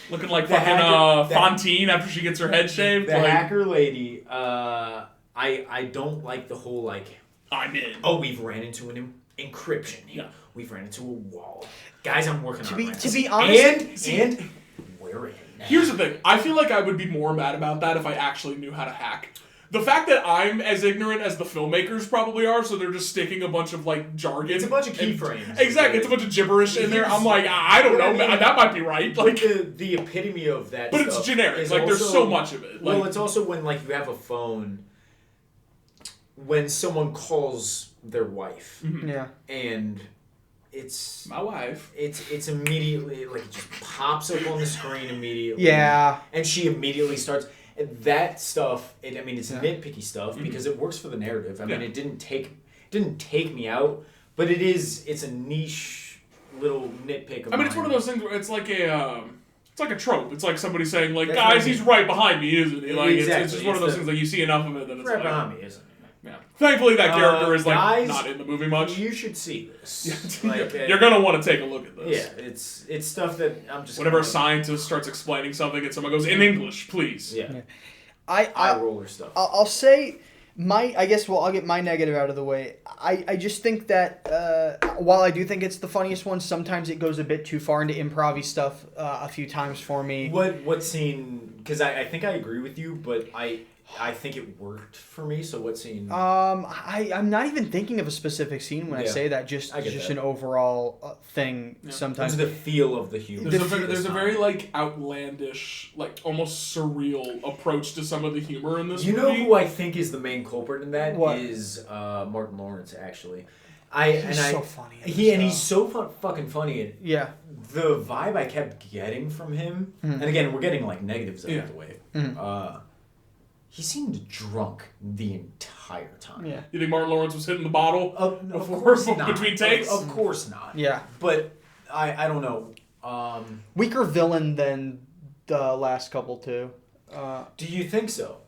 Looking like fucking Fontaine after she gets her head shaved. The hacker lady. I don't like the whole like. I'm in. Oh, we've ran into an encryption. Yeah. We've ran into a wall. Guys, I'm working on it. To be honest, and we're in. Here's the thing. I feel like I would be more mad about that if I actually knew how to hack. The fact that I'm as ignorant as the filmmakers probably are, so they're just sticking a bunch of like jargon. It's a bunch of keyframes. Exactly, it's a bunch of gibberish in there. I'm like, I don't know, man. That might be right. Like the epitome of that. But it's generic. Like there's so much of it. Well, it's also when like you have a phone. When someone calls their wife, and it's my wife, it's immediately like it just pops up on the screen immediately. Yeah, and she immediately starts that stuff. It's nitpicky stuff because it works for the narrative. I mean, it didn't take me out, but it's a niche little nitpick. I mean, it's one of those things where it's like a trope. It's like somebody saying, like, guys, he's right behind me, isn't he? Like, it's just one of those things that you see enough of it that it's right like, behind me, isn't he? Yeah. Thankfully, that character is like guys, not in the movie much. You should see this. You're gonna want to take a look at this. Yeah, it's stuff that I'm just. Whenever a scientist starts explaining something and someone goes in English, please. Yeah. I roller stuff. I'll say I'll get my negative out of the way. I just think that while I do think it's the funniest one, sometimes it goes a bit too far into improv-y stuff a few times for me. What scene? Because I think I agree with you, but I think it worked for me. So what scene? I'm not even thinking of a specific scene when I say that. Just an overall thing. Yeah. Sometimes it's the feel of the humor. There's a very like outlandish, like almost surreal approach to some of the humor in this movie. You know who I think is the main culprit in that? What? Is Martin Lawrence actually. He's so funny. He's so fucking funny. Yeah. The vibe I kept getting from him, and again we're getting like negatives out of the way. Mm-hmm. He seemed drunk the entire time. Yeah. You think Martin Lawrence was hitting the bottle? Of course not. Between takes? Of course not. Yeah. But I don't know. Weaker villain than the last couple too. Do you think so?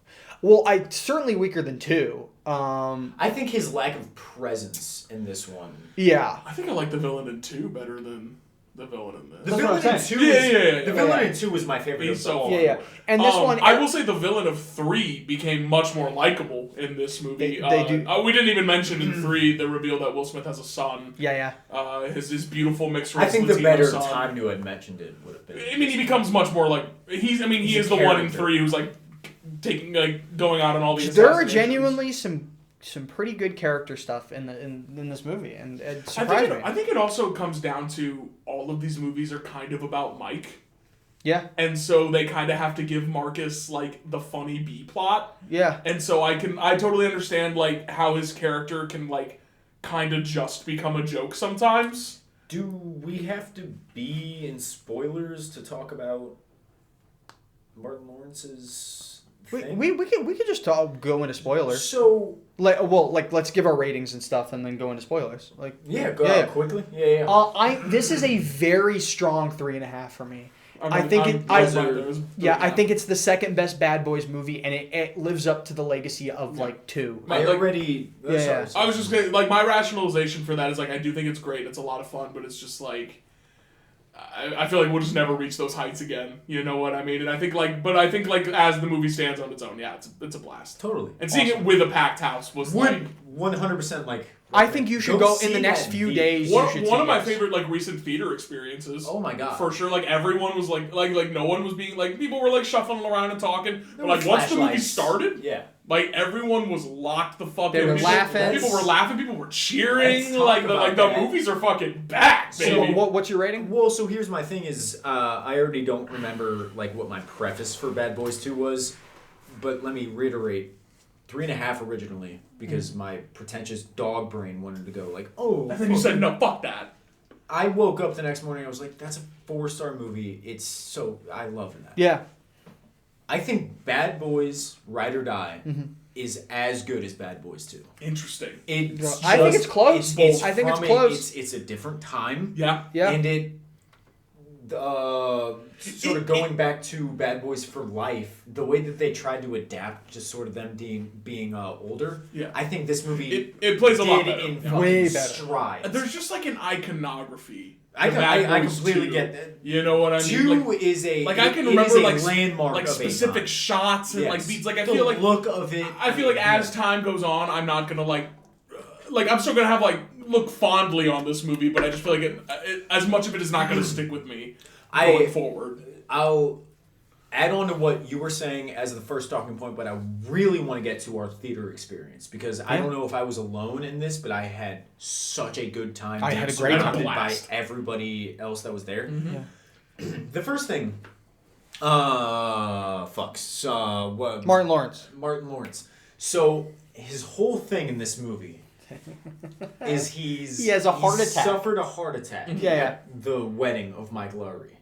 Well, certainly weaker than 2. I think his lack of presence in this one. Yeah. I think I like the villain in 2 better than the villain in this. The That's villain what in I'm 2 saying. The villain in 2 was my favorite. He's so Yeah, yeah. And this one, I will say the villain of 3 became much more likable in this movie. They do. We didn't even mention in 3 the reveal that Will Smith has a son. Yeah. His beautiful mixed race I think the Latino better son. time to have mentioned it would have been. I mean, he becomes much more like he is the one in 3 who's like taking going out on all these. There are genuinely some pretty good character stuff in this movie, and it surprised me. I think it also comes down to all of these movies are kind of about Mike. Yeah. And so they kind of have to give Marcus like the funny B plot. Yeah. And so I totally understand like how his character can like kind of just become a joke sometimes. Do we have to be in spoilers to talk about Martin Lawrence's thing? We could just go into spoilers. So let's give our ratings and stuff, and then go into spoilers. Go out quickly. Yeah. This is a very strong 3.5 for me. I think it's the second best Bad Boys movie, and it lives up to the legacy of 2. I was just gonna, like, my rationalization for that is like I do think it's great. It's a lot of fun, but it's just like I feel like we'll just never reach those heights again. You know what I mean? And I think as the movie stands on its own, yeah, it's a blast. Totally. And seeing it with a packed house was like 100% like. I think you should go in the next few days. One of my favorite like recent theater experiences. Oh my god! For sure, like everyone was like no one was being like people were like shuffling around and talking. But like once the movie started, like everyone was locked the fuck in. They were laughing. People were laughing. People were cheering. The movies are fucking back, baby. So what's your rating? Well, so here's my thing: is I already don't remember like what my preface for Bad Boys 2 was, but let me reiterate. 3.5 originally, because my pretentious dog brain wanted to go like, oh. And then you said, no, fuck that. I woke up the next morning, I was like, that's a 4-star movie. I love that. Yeah. I think Bad Boys, Ride or Die, is as good as Bad Boys 2. Interesting. I think it's close. I think it's close. It's a different time. Yeah. And it sort of going back to Bad Boys for Life, the way that they tried to adapt to sort of them being older. Yeah. I think this movie it plays a lot better. In way better. Strides. There's just like an iconography. I completely get that. You know what I mean? 2 is a I can remember like landmark like of specific shots and like beats. Like I the feel like look of it. I feel like as time goes on, I'm not gonna like I'm still gonna have like look fondly on this movie, but I just feel like it as much of it is not gonna stick with me going forward. I'll add on to what you were saying as the first talking point, but I really want to get to our theater experience because I don't know if I was alone in this, but I had such a good time. I had a great time. By everybody else that was there. Mm-hmm. Yeah. The first thing, Martin Lawrence. So his whole thing in this movie is he has a heart attack. Suffered a heart attack. Yeah. At the wedding of Mike Lowry.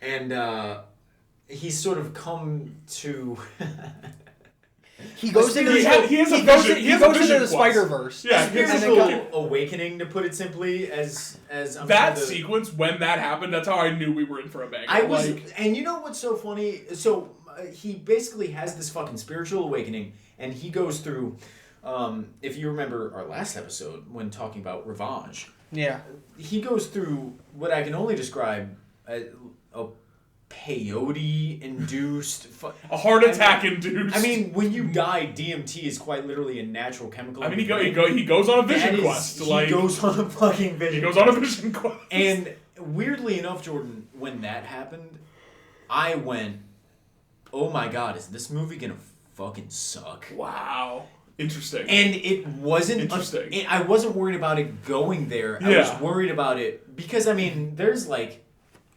And he's sort of come to. He goes into the Spider-Verse. Yeah, spiritual awakening, to put it simply, as I'm that sequence when that happened. That's how I knew we were in for a bang. And you know what's so funny? So he basically has this fucking spiritual awakening, and he goes through. If you remember our last episode when talking about Revenge, he goes through what I can only describe as a peyote-induced... a heart attack-induced. I mean, when you die, DMT is quite literally a natural chemical. I mean, he goes on a vision quest. He goes on a fucking vision He goes on a vision quest. And weirdly enough, Jordan, when that happened, I went, oh my god, is this movie gonna fucking suck? Wow. Interesting. And it wasn't... Interesting. I wasn't worried about it going there. I was worried about it because, I mean, there's like...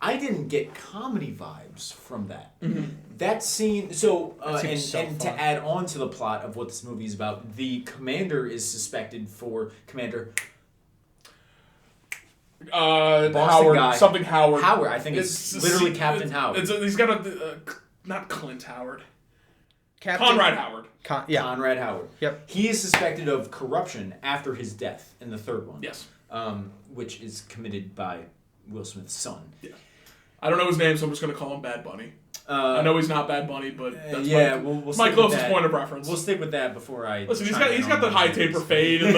I didn't get comedy vibes from that. Mm-hmm. That scene... So, and to add on to the plot of what this movie is about, the commander is suspected for... Commander... Howard. Guy. Something Howard. Howard. I think it's literally Captain Howard. He's got a... not Clint Howard. Conrad Howard. Conrad Howard. Yep. He is suspected of corruption after his death in the third one. Yes. Which is committed by Will Smith's son. Yeah. I don't know his name, so I'm just going to call him Bad Bunny. I know he's not Bad Bunny, but that's we'll my closest point of reference. We'll stick with that before I. Listen, he's got the high taper fade and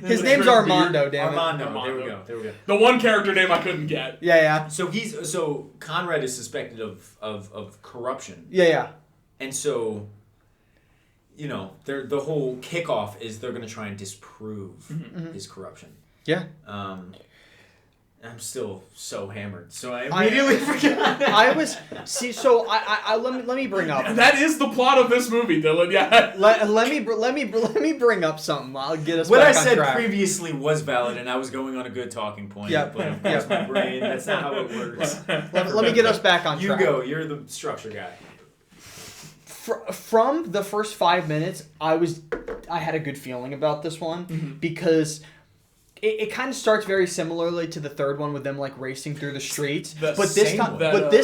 his name's Armando. Damn it. Armando. There we go. The one character name I couldn't get. Yeah. So Conrad is suspected of corruption. Yeah. And so, the whole kickoff is they're going to try and disprove his corruption. Yeah. I'm still so hammered, so I immediately forgot. Let me bring up. That is the plot of this movie, Dylan. Yeah. Let me bring up something. I'll get us. What back I on said track. previously was valid, and I was going on a good talking point. Yeah. But of course, my brain. That's not how it works. Let me get us back on track. You go. You're the structure guy. From the first 5 minutes, I had a good feeling about this one because it kind of starts very similarly to the third one with them like racing through the streets. But this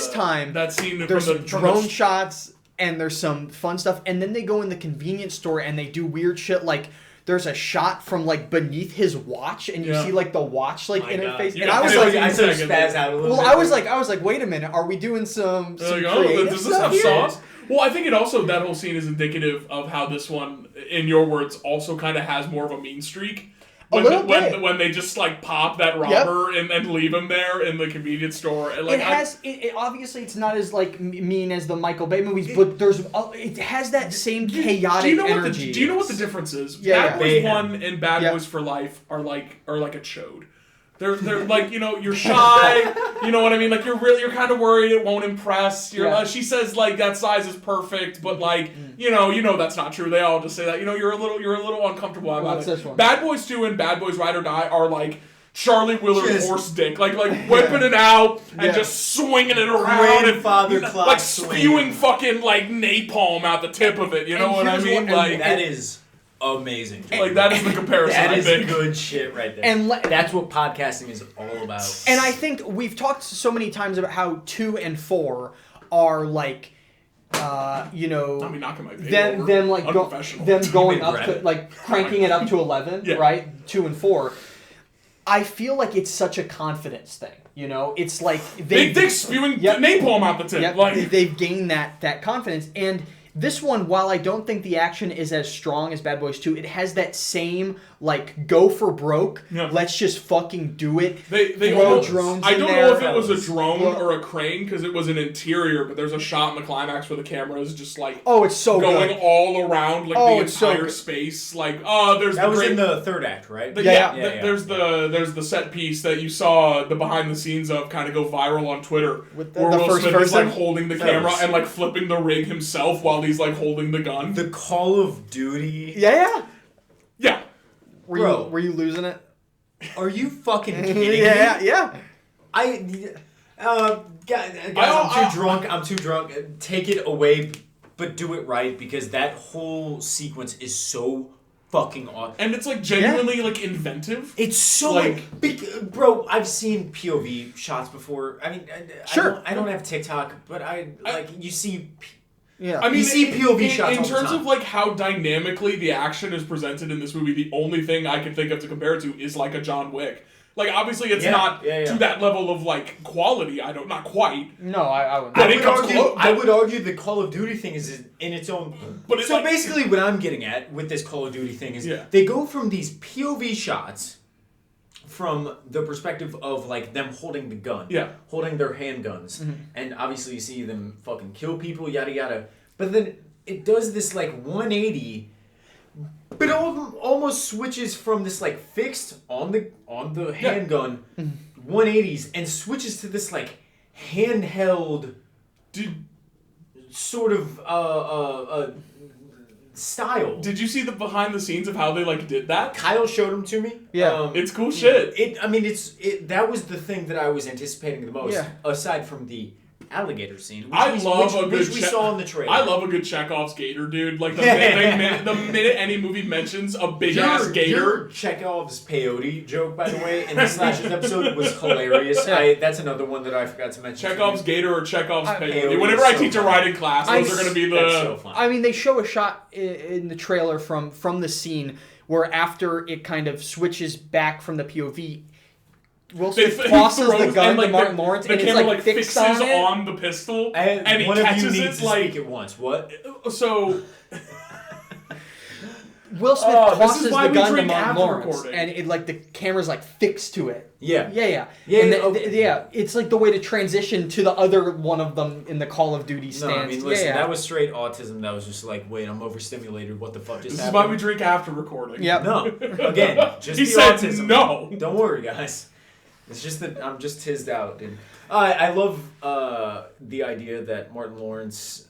time, that scene there's some drone shots and there's some fun stuff, and then they go in the convenience store and they do weird shit like. There's a shot from like beneath his watch, and you see like the watch interface, and I was like, I sort of spaz out a little bit. I was like, wait a minute, are we doing some creative does this have sauce? Well, I think it also, that whole scene is indicative of how this one, in your words, also kind of has more of a mean streak. When they just like pop that robber and leave him there in the convenience store. And, like, obviously it's not as like mean as the Michael Bay movies, but it has that same chaotic energy. Do you know what the difference is? Yeah, Bad Boys 1 and Bad Boys for Life are like a chode. They're like, you're shy, you know what I mean? Like, you're kind of worried it won't impress. She says, like, that size is perfect, but, like, you know that's not true. They all just say that. You're a little uncomfortable about it. This one? Bad Boys 2 and Bad Boys Ride or Die are, like, Charlie Willard horse dick. Like whipping it out and just swinging it around. Grandfather and, clock like, spewing fucking, like, napalm out the tip of it. You know what I mean? That is... amazing. Like, that is the comparison. That is I think. Good shit right there. And that's what podcasting is all about. And I think we've talked so many times about how 2 and 4 are like, I mean, knocking my them like them going up to like cranking it up to 11, right? 2 and 4. I feel like it's such a confidence thing. It's like Big Dick spewing napalm out the tip. Yep, like they've gained that confidence. And this one, while I don't think the action is as strong as Bad Boys 2, it has that same, like, go for broke, let's just fucking do it, they throw drones I in don't there. know if it was a drone or a crane, because it was an interior, but there's a shot in the climax where the camera is just, like, it's so going good. all around, like, the entire space. Like, there's that was in the third act, right? There's the set piece that you saw the behind the scenes of kind of go viral on Twitter, with where Will first Smith person is, like, holding the camera and, like, flipping the rig himself while he's, like, holding the gun. The Call of Duty. Yeah. Bro, were you losing it? Are you fucking kidding me? Yeah. Guys, I'm too drunk. Take it away, but do it right, because that whole sequence is so fucking awesome. And it's like genuinely like inventive. It's so like bro, I've seen POV shots before. I mean, I don't have TikTok, but you see. Yeah, I mean, you see POV shots in terms of like how dynamically the action is presented in this movie. The only thing I can think of to compare it to is like a John Wick. Like, obviously, it's not to that level of like quality. Not quite. No, I wouldn't. I would argue the Call of Duty thing is in its own. But it's basically, what I'm getting at with this Call of Duty thing is they go from these POV shots. From the perspective of like them holding the gun, holding their handguns, and obviously you see them fucking kill people, yada yada. But then it does this like 180, but it almost switches from this like fixed on the handgun 180s and switches to this like handheld, sort of style. Did you see the behind the scenes of how they like did that? Kyle showed them to me. Yeah, it's cool shit. That was the thing that I was anticipating the most, aside from the alligator scene. Which we saw in the trailer. I love a good Chekhov's gator, dude. Like the minute any movie mentions a big ass gator. Your Chekhov's peyote joke, by the way, in the Slashers episode was hilarious. That's another one that I forgot to mention. Chekhov's gator or Chekhov's peyote. Whenever I teach a writing class, those are going to be the. That's so fun. I mean, they show a shot in the trailer from the scene where after it kind of switches back from the POV. Will Smith tosses the gun to Martin Lawrence, the and it's camera like fixed fixes on the pistol, and he one of you catches needs it to like speak at once. What? so. Will Smith tosses the gun to Martin after Lawrence, recording. and it like the camera's like fixed to it. Yeah. Yeah. Yeah, And it's like the way to transition to the other one of them in the Call of Duty stance. No, I mean, listen, that was straight autism. That was just like, wait, I'm overstimulated. What the fuck just happened? This is why we drink after recording. Yep. No. Again, just he the said autism. no. Don't worry, guys. It's just that I'm just tizzed out. And I love the idea that Martin Lawrence...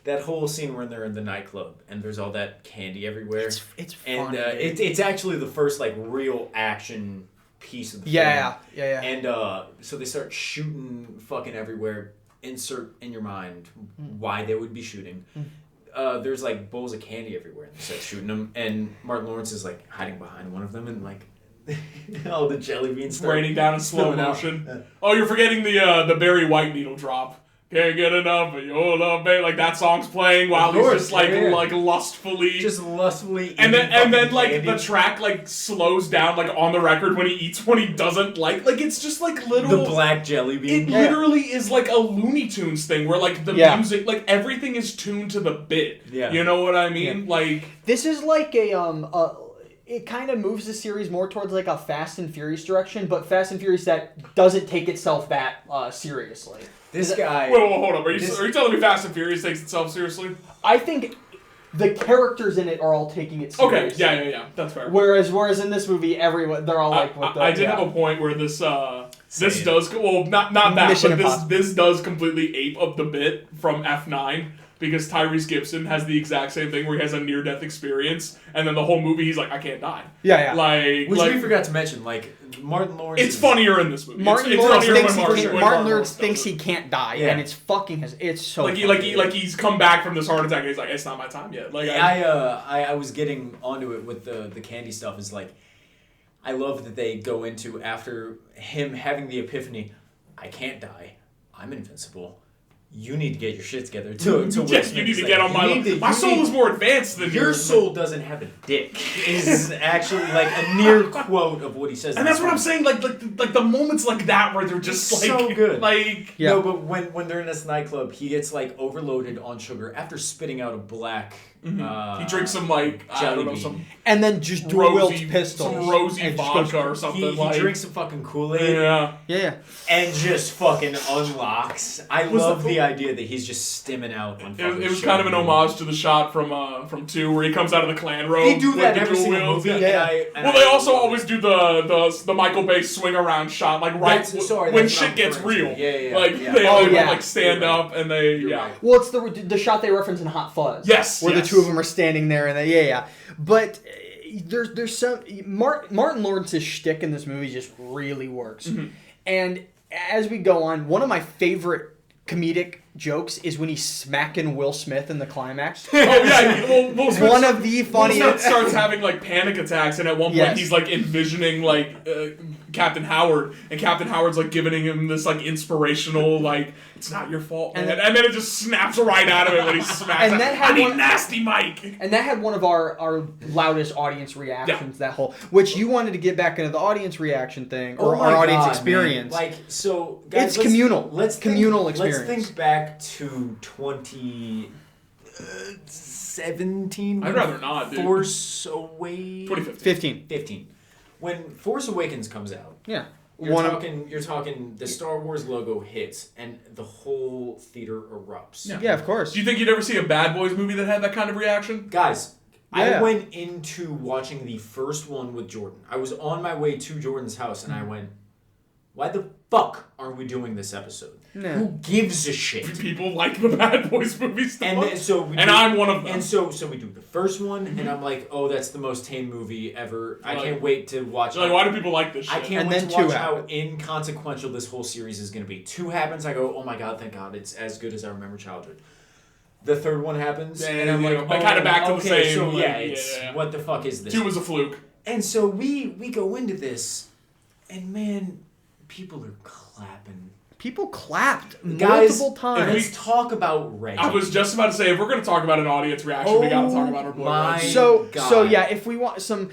that whole scene when they're in the nightclub and there's all that candy everywhere. It's and funny. it's actually the first like real action piece of the film. Yeah. And so they start shooting fucking everywhere. Insert in your mind why they would be shooting. There's like bowls of candy everywhere and they start shooting them. And Martin Lawrence is like hiding behind one of them and like all the jelly beans start raining down in slow motion. Oh, you're forgetting the Barry White needle drop. Can't get enough of your love, babe. Like that song's playing while he's just like lustfully, and then like candy. the track like slows down like on the record when he eats what he doesn't like it's just like the literal black jelly bean. It literally is like a Looney Tunes thing where like the music, like everything is tuned to the bit. Yeah. You know what I mean? Like this is like it kind of moves the series more towards like a Fast and Furious direction, but Fast and Furious that doesn't take itself that seriously. This guy... Wait, hold up. Are you telling me Fast and Furious takes itself seriously? I think the characters in it are all taking it seriously. Okay, yeah. That's fair. Whereas in this movie, everyone, they're all like... I did have a point where this does... Well, not that, Mission but this does completely ape of the bit from F9. Because Tyrese Gibson has the exact same thing where he has a near-death experience, and then the whole movie he's like, I can't die. Yeah. Which we forgot to mention, like, Martin Lawrence... It's funnier in this movie. Martin Lawrence thinks he can't die, yeah. and it's fucking... It's so like he's come back from this heart attack, and he's like, it's not my time yet. Like I was getting onto it with the candy stuff, is like, I love that they go into, after him having the epiphany, I can't die, I'm invincible. You need to get your shit together to yes, you need to get on my level. My soul is more advanced than your soul doesn't have a dick. Is actually like a near quote of what he says. And that's what I'm saying. Like the moments like that where they're just like so good. Like no, but when they're in this nightclub, he gets like overloaded on sugar after spitting out a black. He drinks some like I don't know some and then just dual wields pistols, some rosy vodka or something. He drinks some fucking Kool-Aid. Yeah. And just fucking unlocks. I love the idea that he's just stimming out on fucking It was kind of an homage to the shot from 2 where he comes out of the clan robe. They do that with every the single movie. Yeah. They also always do the Michael Bay swing around shot, like when shit gets real. Yeah. Like they stand up and they right. Well, it's the shot they reference in Hot Fuzz. Yes. Where the two of them are standing there and they, But there's some Martin Lawrence's shtick in this movie just really works. Mm-hmm. And as we go on, one of my favorite comedic jokes is when he's smacking Will Smith in the climax. Oh yeah, Will Smith, one of the funniest. Will Smith starts having like panic attacks, and at one point he's like envisioning like Captain Howard, and Captain Howard's like giving him this like inspirational like it's not your fault, man. And then it just snaps right out of it when he smacks. And that had nasty Mike. And that had one of our loudest audience reactions. That whole, which you wanted to get back into the audience reaction thing or our audience experience. Man. Like so, guys, it's communal. Communal experience. Let's think back to 2017. I'd rather not. Dude. Force Awakens. 2015. When Force Awakens comes out. Yeah. You're talking the Star Wars logo hits and the whole theater erupts. Yeah, of course. Do you think you'd ever see a Bad Boys movie that had that kind of reaction? Guys, I went into watching the first one with Jordan. I was on my way to Jordan's house and I went, why the fuck are we doing this episode? No. Who gives a shit? People like the Bad Boys movies so much. I'm one of them. And so we do the first one, and I'm like, oh, that's the most tame movie ever. I can't wait to watch it. Like, why do people like this shit? I can't wait to watch how inconsequential this whole series is going to be. 2 happens, I go, oh my god, thank god, it's as good as I remember childhood. The third one happens, and I'm like, kind of back to the same. So what the fuck is this? 2 was a fluke. And so we go into this, and man, people are clapping People clapped Guys, multiple times. let's talk about Reggie. I was just about to say, if we're going to talk about an audience reaction, we got to talk about our boy Reggie. So yeah, if we want some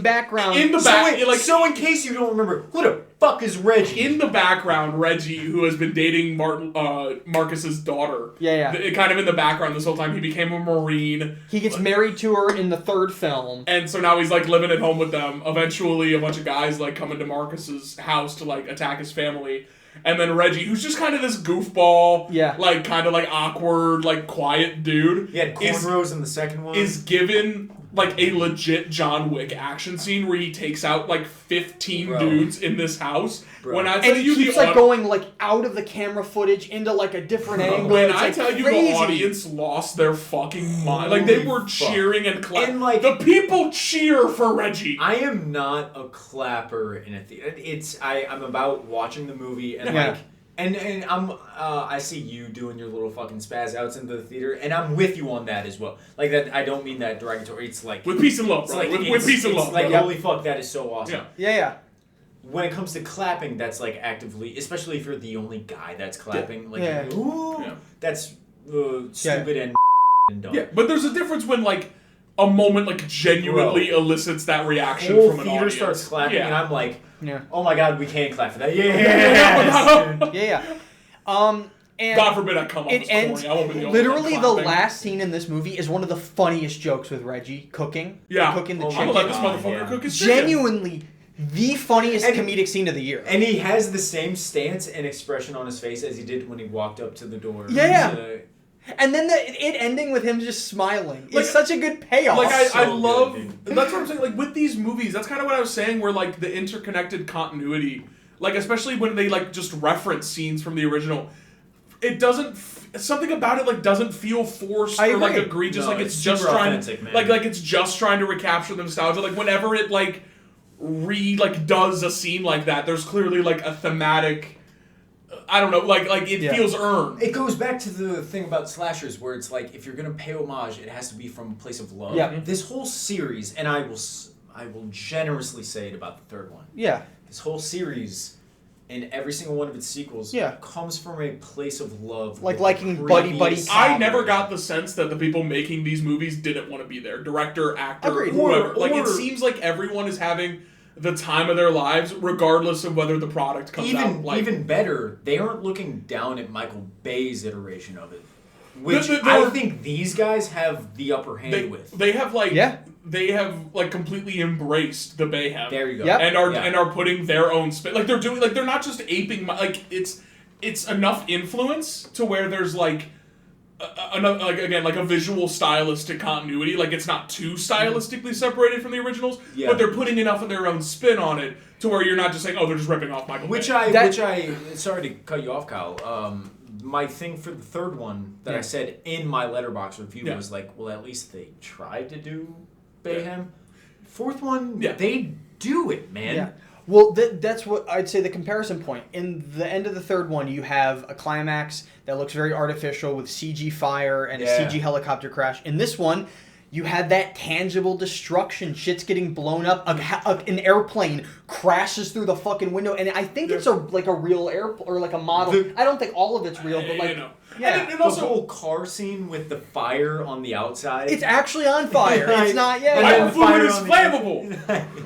background in the back, so in case you don't remember, who the fuck is Reggie? In the background, Reggie, who has been dating Marcus's daughter. Yeah. Kind of in the background this whole time. He became a Marine. He gets married to her in the third film. And so now he's like living at home with them. Eventually, a bunch of guys like come into Marcus's house to like attack his family. And then Reggie, who's just kind of this goofball, like kind of like awkward, like quiet dude. He had cornrows in the second one. Is given like a legit John Wick action scene where he takes out like 15 dudes in this house. Bro. When I tell and you he keeps the like going like out of the camera footage into like a different angle. When it's, I like, tell you crazy. the audience lost their fucking mind, like they were cheering and clapping. And like the people cheer for Reggie. I am not a clapper in a theater. I'm about watching the movie and like. And I see you doing your little fucking spaz outs into the theater, and I'm with you on that as well. Like that, I don't mean that derogatory. It's like with peace and love, bro. Like, with peace and love. Like bro. holy fuck, that is so awesome. Yeah. When it comes to clapping, that's like actively, especially if you're the only guy that's clapping. Like, that's stupid and dumb. Yeah, but there's a difference when like a moment like genuinely elicits that reaction whole from an theater audience. starts clapping, and I'm like. Yeah. Oh my god, we can't clap for that. Yeah. And God forbid I come off it as ends. corny. I won't be the only Literally, one the clapping. last scene in this movie is one of the funniest jokes with Reggie cooking. Yeah. Cooking the I'm chicken. gonna let this motherfucker cook his chicken. Genuinely, the funniest comedic scene of the year. And he has the same stance and expression on his face as he did when he walked up to the door. Yeah. And then it ending with him just smiling. Like, it's such a good payoff. Like I So love. good, That's what I'm saying. Like with these movies, that's kind of what I was saying. Where like the interconnected continuity, like especially when they like just reference scenes from the original, it doesn't. Something about it like doesn't feel forced or like egregious. No, like it's just trying. man. Like it's just trying to recapture the nostalgia. Like whenever it like does a scene like that, there's clearly like a thematic. I don't know, like it feels earned. It goes back to the thing about slashers where it's like if you're gonna pay homage, it has to be from a place of love. Yeah. This whole series, and I will generously say it about the third one. Yeah. This whole series, and every single one of its sequels, comes from a place of love. Like liking buddy. I never got the sense that the people making these movies didn't want to be there. Director, actor, Agreed. whoever. Like it seems like everyone is having the time of their lives, regardless of whether the product comes out. Like, even better, they aren't looking down at Michael Bay's iteration of it, which I think these guys have the upper hand with. They have they have like completely embraced the Bayhem. There you go. Yep. And are putting their own spin. Like they're doing. Like they're not just aping. Like it's enough influence to where there's like. Like a visual stylistic continuity. Like it's not too stylistically separated from the originals, but they're putting enough of their own spin on it to where you're not just saying, oh, they're just ripping off Michael Bay. Sorry to cut you off, Kyle. My thing for the third one that I said in my Letterboxd review was like, well, at least they tried to do Bayhem. Fourth one, they do it, man. Yeah. Well, that's what I'd say the comparison point. In the end of the third one, you have a climax that looks very artificial with CG fire and a CG helicopter crash. In this one, you had that tangible destruction. Shit's getting blown up. An airplane crashes through the fucking window, and I think it's a real airplane or like a model. I don't think all of it's real, but like. Yeah, and also the whole car scene with the fire on the outside. It's actually on fire. It's not. Fire is flammable.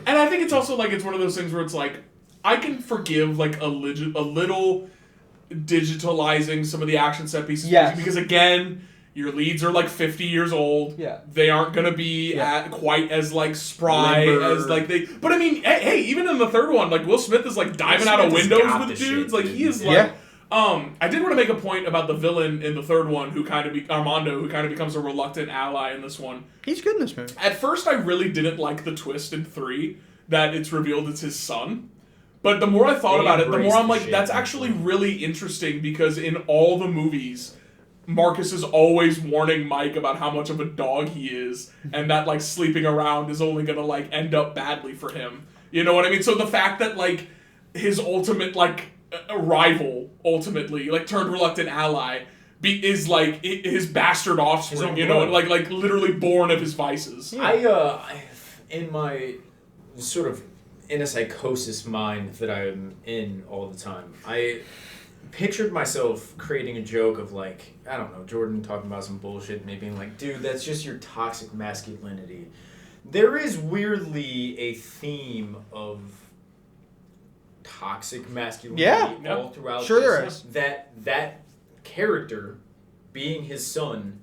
And I think it's also like it's one of those things where it's like I can forgive like a little digitalizing some of the action set pieces because again. Your leads are like 50 years old. Yeah. They aren't going to be quite as like spry as like they. But I mean, hey, even in the third one, like Will Smith is like diving out of windows with dudes. Like he is like. I did want to make a point about the villain in the third one, Armando, who kind of becomes a reluctant ally in this one. He's good in this movie. At first, I really didn't like the twist in 3 that it's revealed it's his son. But the more I thought about it, the more I'm like, that's actually really interesting because in all the movies. Marcus is always warning Mike about how much of a dog he is, and that like sleeping around is only gonna like end up badly for him. You know what I mean? So the fact that like his ultimate like rival ultimately like turned reluctant ally is like his bastard offspring. You know, like literally born of his vices. I in my sort of in a psychosis mind that I'm in all the time. pictured myself creating a joke of like, I don't know, Jordan talking about some bullshit and me being like, dude, that's just your toxic masculinity. There is weirdly a theme of toxic masculinity all throughout sure this. there is. That character, being his son,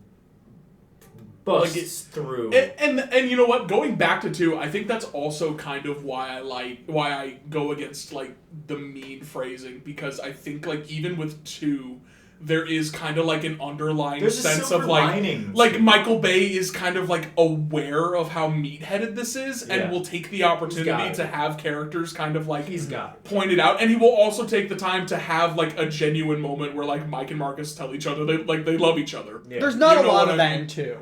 busts through. And you know what? Going back to 2, I think that's also kind of why I go against like the mean phrasing, because I think like even with 2, there is kind of like an underlying sense of like Michael Bay is kind of like aware of how meatheaded this is and will take the opportunity to have characters kind of like pointed out, and he will also take the time to have like a genuine moment where like Mike and Marcus tell each other they love each other. Yeah. There's not a lot of that in 2.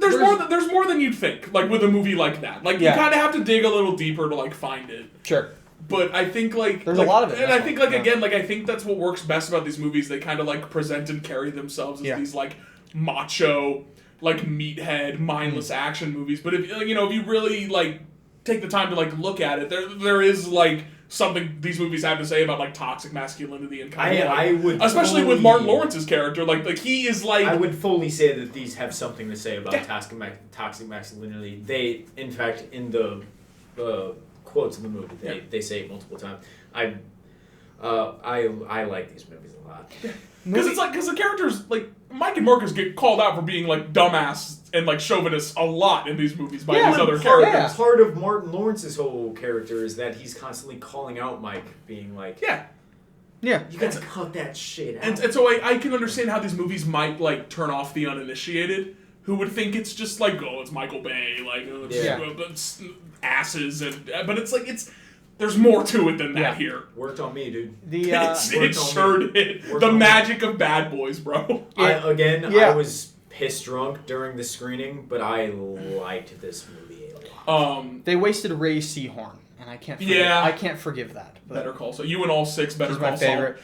There's more than you'd think, like with a movie like that. Like you kind of have to dig a little deeper to like find it. Sure. But I think like there's a lot of it, and I think like again like I think that's what works best about these movies. They kind of like present and carry themselves as these like macho, like meathead, mindless action movies. But if if you really like take the time to like look at it, there is like something these movies have to say about like toxic masculinity and kind of like, I would especially with Martin Lawrence's character, like he is like I would fully say that these have something to say about toxic masculinity. They, in fact, in the quotes in the movie, they say it multiple times. I like these movies a lot. Because the characters, like, Mike and Marcus get called out for being, like, dumbass and, like, chauvinists a lot in these movies by these other characters. Part of Martin Lawrence's whole character is that he's constantly calling out Mike, being like, yeah, you gotta cut that shit out. And so I can understand how these movies might, like, turn off the uninitiated, who would think it's just, like, it's Michael Bay, like, it's asses, but it's, like, there's more to it than that here. Worked on me, dude. It sure did. The magic of Bad Boys, bro. I was piss drunk during the screening, but I liked this movie a lot. They wasted Ray Seahorn, and I can't forgive that. But Better Call Saul. You and all 6 Better Call Saul. She's my favorite.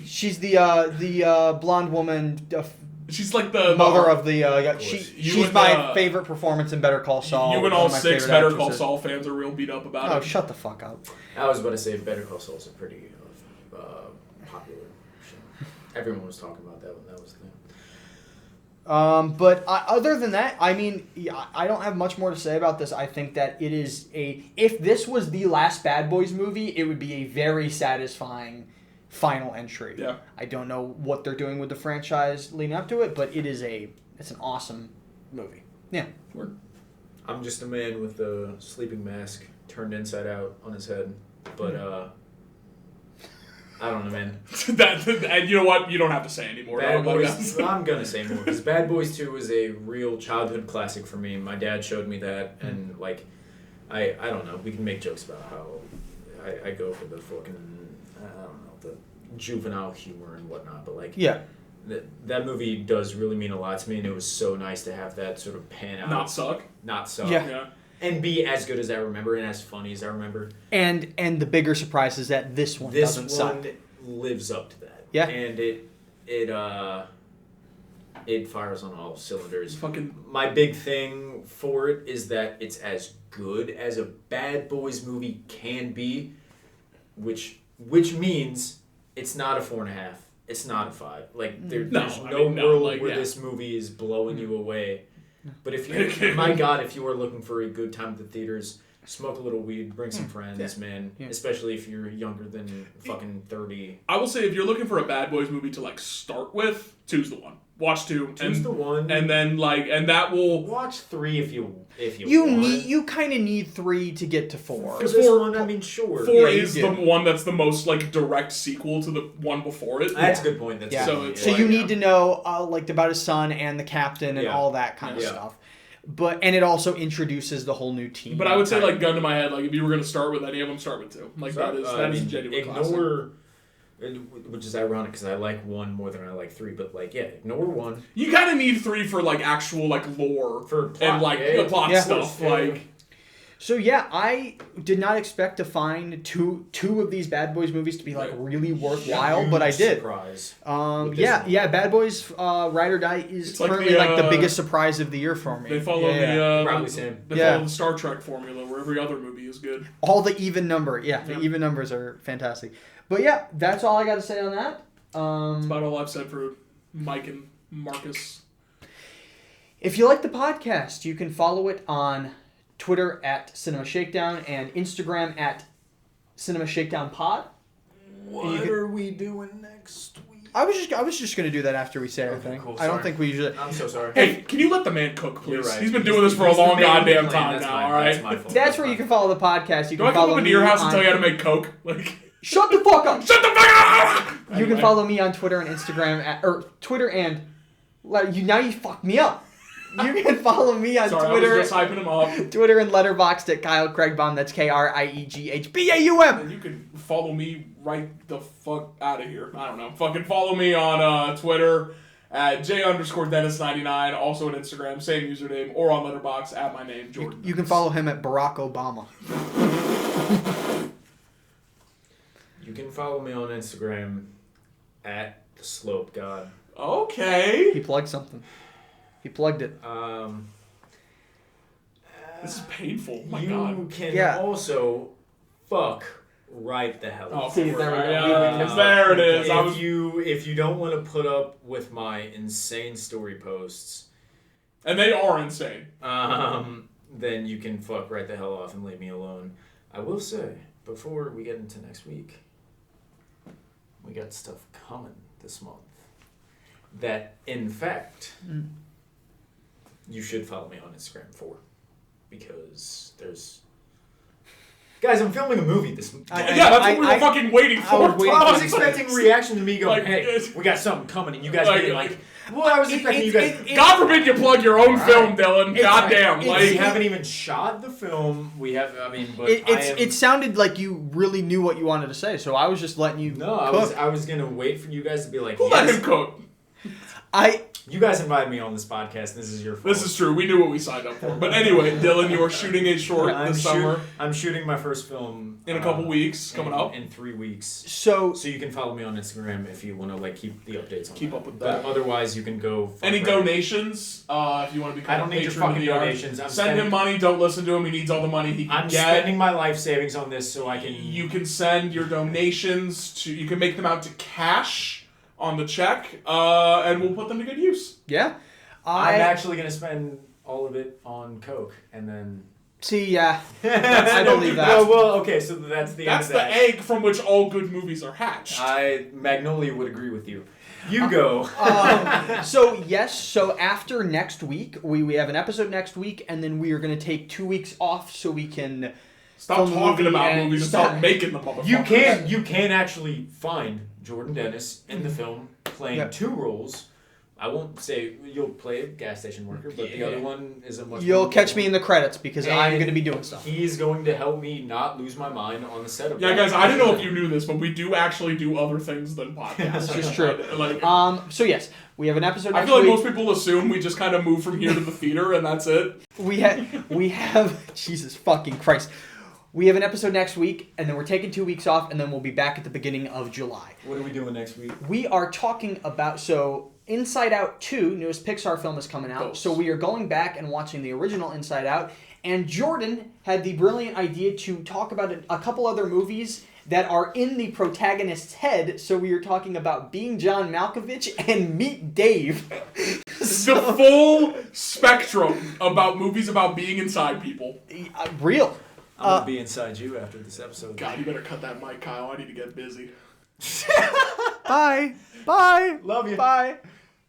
She's the blonde woman. She's like the mother of the. She's my favorite performance in Better Call Saul. You and all 6 Better Call Saul fans are real beat up about it. Oh, shut the fuck up. I was about to say Better Call Saul is a pretty popular show. Everyone was talking about that when that was the thing. But other than that, I mean, I don't have much more to say about this. I think that it is if this was the last Bad Boys movie, it would be a very satisfying final entry. Yeah. I don't know what they're doing with the franchise leading up to it, but it's an awesome movie. Yeah. I'm just a man with a sleeping mask turned inside out on his head, but I don't know, man. And you know what? You don't have to say anymore. Bad Boys. I'm gonna say more because Bad Boys 2 was a real childhood classic for me. My dad showed me that, and like, I don't know. We can make jokes about how I go for the fucking the juvenile humor and whatnot, but like that movie does really mean a lot to me, and it was so nice to have that sort of pan out, not suck, and be as good as I remember and as funny as I remember. And the bigger surprise is that this one doesn't suck. This one lives up to that. Yeah, and it fires on all cylinders. My big thing for it is that it's as good as a Bad Boys movie can be, which means it's not a 4.5. It's not a 5. Like there's no world where this movie is blowing you away. But if you, my God, if you are looking for a good time at the theaters, smoke a little weed, bring some friends, man. Yeah. Especially if you're younger than fucking 30. I will say, if you're looking for a Bad Boys movie to like start with, 2's the one. Watch 2. 2's the one. And then that will watch 3 if you you kind of need 3 to get to 4. Because 4, I mean, sure. 4 is the one that's the most like direct sequel to the one before it. That's a good point. So you need to know like about his son and the captain and all that kind of stuff. And it also introduces the whole new team. But I would say, like, gun to my head, like, if you were going to start with any of them, start with 2. Like, that is genuine classic. Which is ironic, because I like 1 more than I like 3, but, like, ignore 1. You kind of need 3 for, like, actual, like, lore. For plot, and, like, the plot stuff. Like... So, I did not expect to find two of these Bad Boys movies to be, like, really worthwhile, but I did. Surprise. Bad Boys Ride or Die is currently, like, the biggest surprise of the year for me. They follow follow the Star Trek formula, where every other movie is good. All the even number. The even numbers are fantastic. But, that's all I got to say on that. That's about all I've said for Mike and Marcus. If you like the podcast, you can follow it on Twitter at Cinema Shakedown and Instagram at Cinema Shakedown Pod. What are we doing next week? I was just gonna do that after we say everything. Cool, I don't think we usually. I'm so sorry. Hey, can you let the man cook, please? You're right. He's been doing this for a long goddamn time That's now. All right. That's my fault. That's where you can follow the podcast. You Do can I come follow up into me your house on... and tell you how to make coke? Like, Shut the fuck up! shut the fuck up! You can follow me on Twitter and Instagram now you fucked me up. You can follow me on Sorry, Twitter. I was just hyping him up. Twitter and Letterboxd at Kyle Craigbaum. That's KRIEGHBAUM. And you can follow me right the fuck out of here. I don't know. Fucking follow me on Twitter at J_Dennis99. Also on Instagram, same username, or on Letterboxd at my name, Jordan. You can follow him at Barack Obama. You can follow me on Instagram at the Slope God. Okay. He plugged something. He plugged it. This is painful. My you God. can also fuck right the hell Oh, up. See, there we go. Yeah, there it is. If you don't want to put up with my insane story posts, And they are insane. then you can fuck right the hell off and leave me alone. I will say, before we get into next week, we got stuff coming this month that, in fact, you should follow me on Instagram for, because there's... Guys, I'm filming a movie this month. That's what we were fucking waiting for. I was expecting a reaction to me going, Like, hey, we got something coming, and you guys like- being like, well, I was expecting you guys... God forbid you plug your own film, Dylan. Goddamn. we Like, haven't even shot the film. We have, I mean, but It sounded like you really knew what you wanted to say, so I was just letting you No, cook. I was gonna wait for you guys to be like, who let yes. him cook? You guys invited me on this podcast. This is your fault. This is true. We knew what we signed up for. But anyway, Dylan, you are shooting a short this summer. I'm shooting my first film In a couple weeks, coming up. in 3 weeks. So You can follow me on Instagram if you want to like keep the updates on. Keep that. up with But that. otherwise, you can go. Any fuck donations, if you want to become I don't a need your patron of fucking the art. donations. Send him money. Don't listen to him. He needs all the money he can I'm get. spending my life savings on this so I can. You can send your donations to. You can make them out to cash on the check, and we'll put them to good use. yeah, I'm actually gonna spend all of it on Coke, and then. see. Yeah, I believe that. Well, okay, so that's the That's end of the that. egg from which all good movies are hatched. Magnolia would agree with you. You go. So after next week, we have an episode next week, and then we are going to take 2 weeks off so we can Stop film the talking movie about and movies and start- start making them, motherfuckers. You can actually find Jordan Dennis in the film playing Yeah. 2 roles. I won't say you'll play a gas station worker, but the other one is a much. You'll more catch me in important the credits because I'm And going to be doing stuff. He's going to help me not lose my mind on the set of. Yeah, that. guys, I don't know if you knew this, but we do actually do other things than podcasts. This is true. Like, So yes, we have an episode I next feel like week. most people assume we just kind of move from here to the theater and that's it. We have Jesus fucking Christ. We have an episode next week, and then we're taking 2 weeks off, and then we'll be back at the beginning of July. What are we doing next week? We are talking about Inside Out 2, newest Pixar film, is coming out. Ghosts. So we are going back and watching the original Inside Out. And Jordan had the brilliant idea to talk about a couple other movies that are in the protagonist's head. So we are talking about Being John Malkovich and Meet Dave. The full spectrum about movies about being inside people. Real. I'm gonna be inside you after this episode. God, you better cut that mic, Kyle. I need to get busy. Bye. Bye. Love you. Bye.